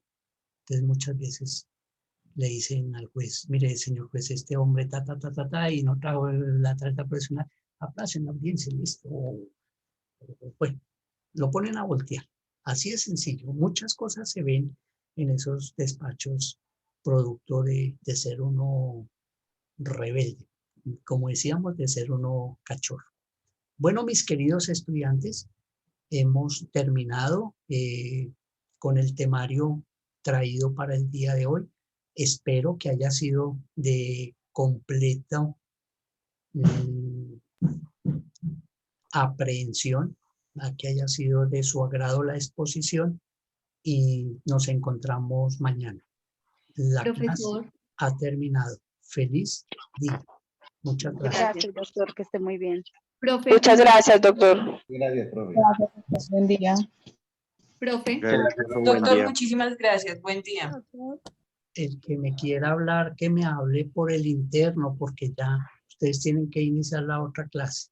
Entonces muchas veces le dicen al juez, mire, señor juez, este hombre y no trajo la tarjeta profesional, aplacen la audiencia, listo. Bueno, lo ponen a voltear. Así de sencillo. Muchas cosas se ven en esos despachos producto de ser uno rebelde, como decíamos, de ser uno cachorro. Bueno, mis queridos estudiantes, hemos terminado con el temario traído para el día de hoy. Espero que haya sido de completa aprehensión, a que haya sido de su agrado la exposición y nos encontramos mañana. La Profesor. clase ha terminado. Feliz día. Muchas gracias. Gracias, doctor, que esté muy bien. Profe, Muchas gracias, doctor. Gracias, profe. Buen día. profe. Gracias, profe, buen Doctor, día. muchísimas gracias. Buen día. El que me quiera hablar, que me hable por el interno, porque ya ustedes tienen que iniciar la otra clase.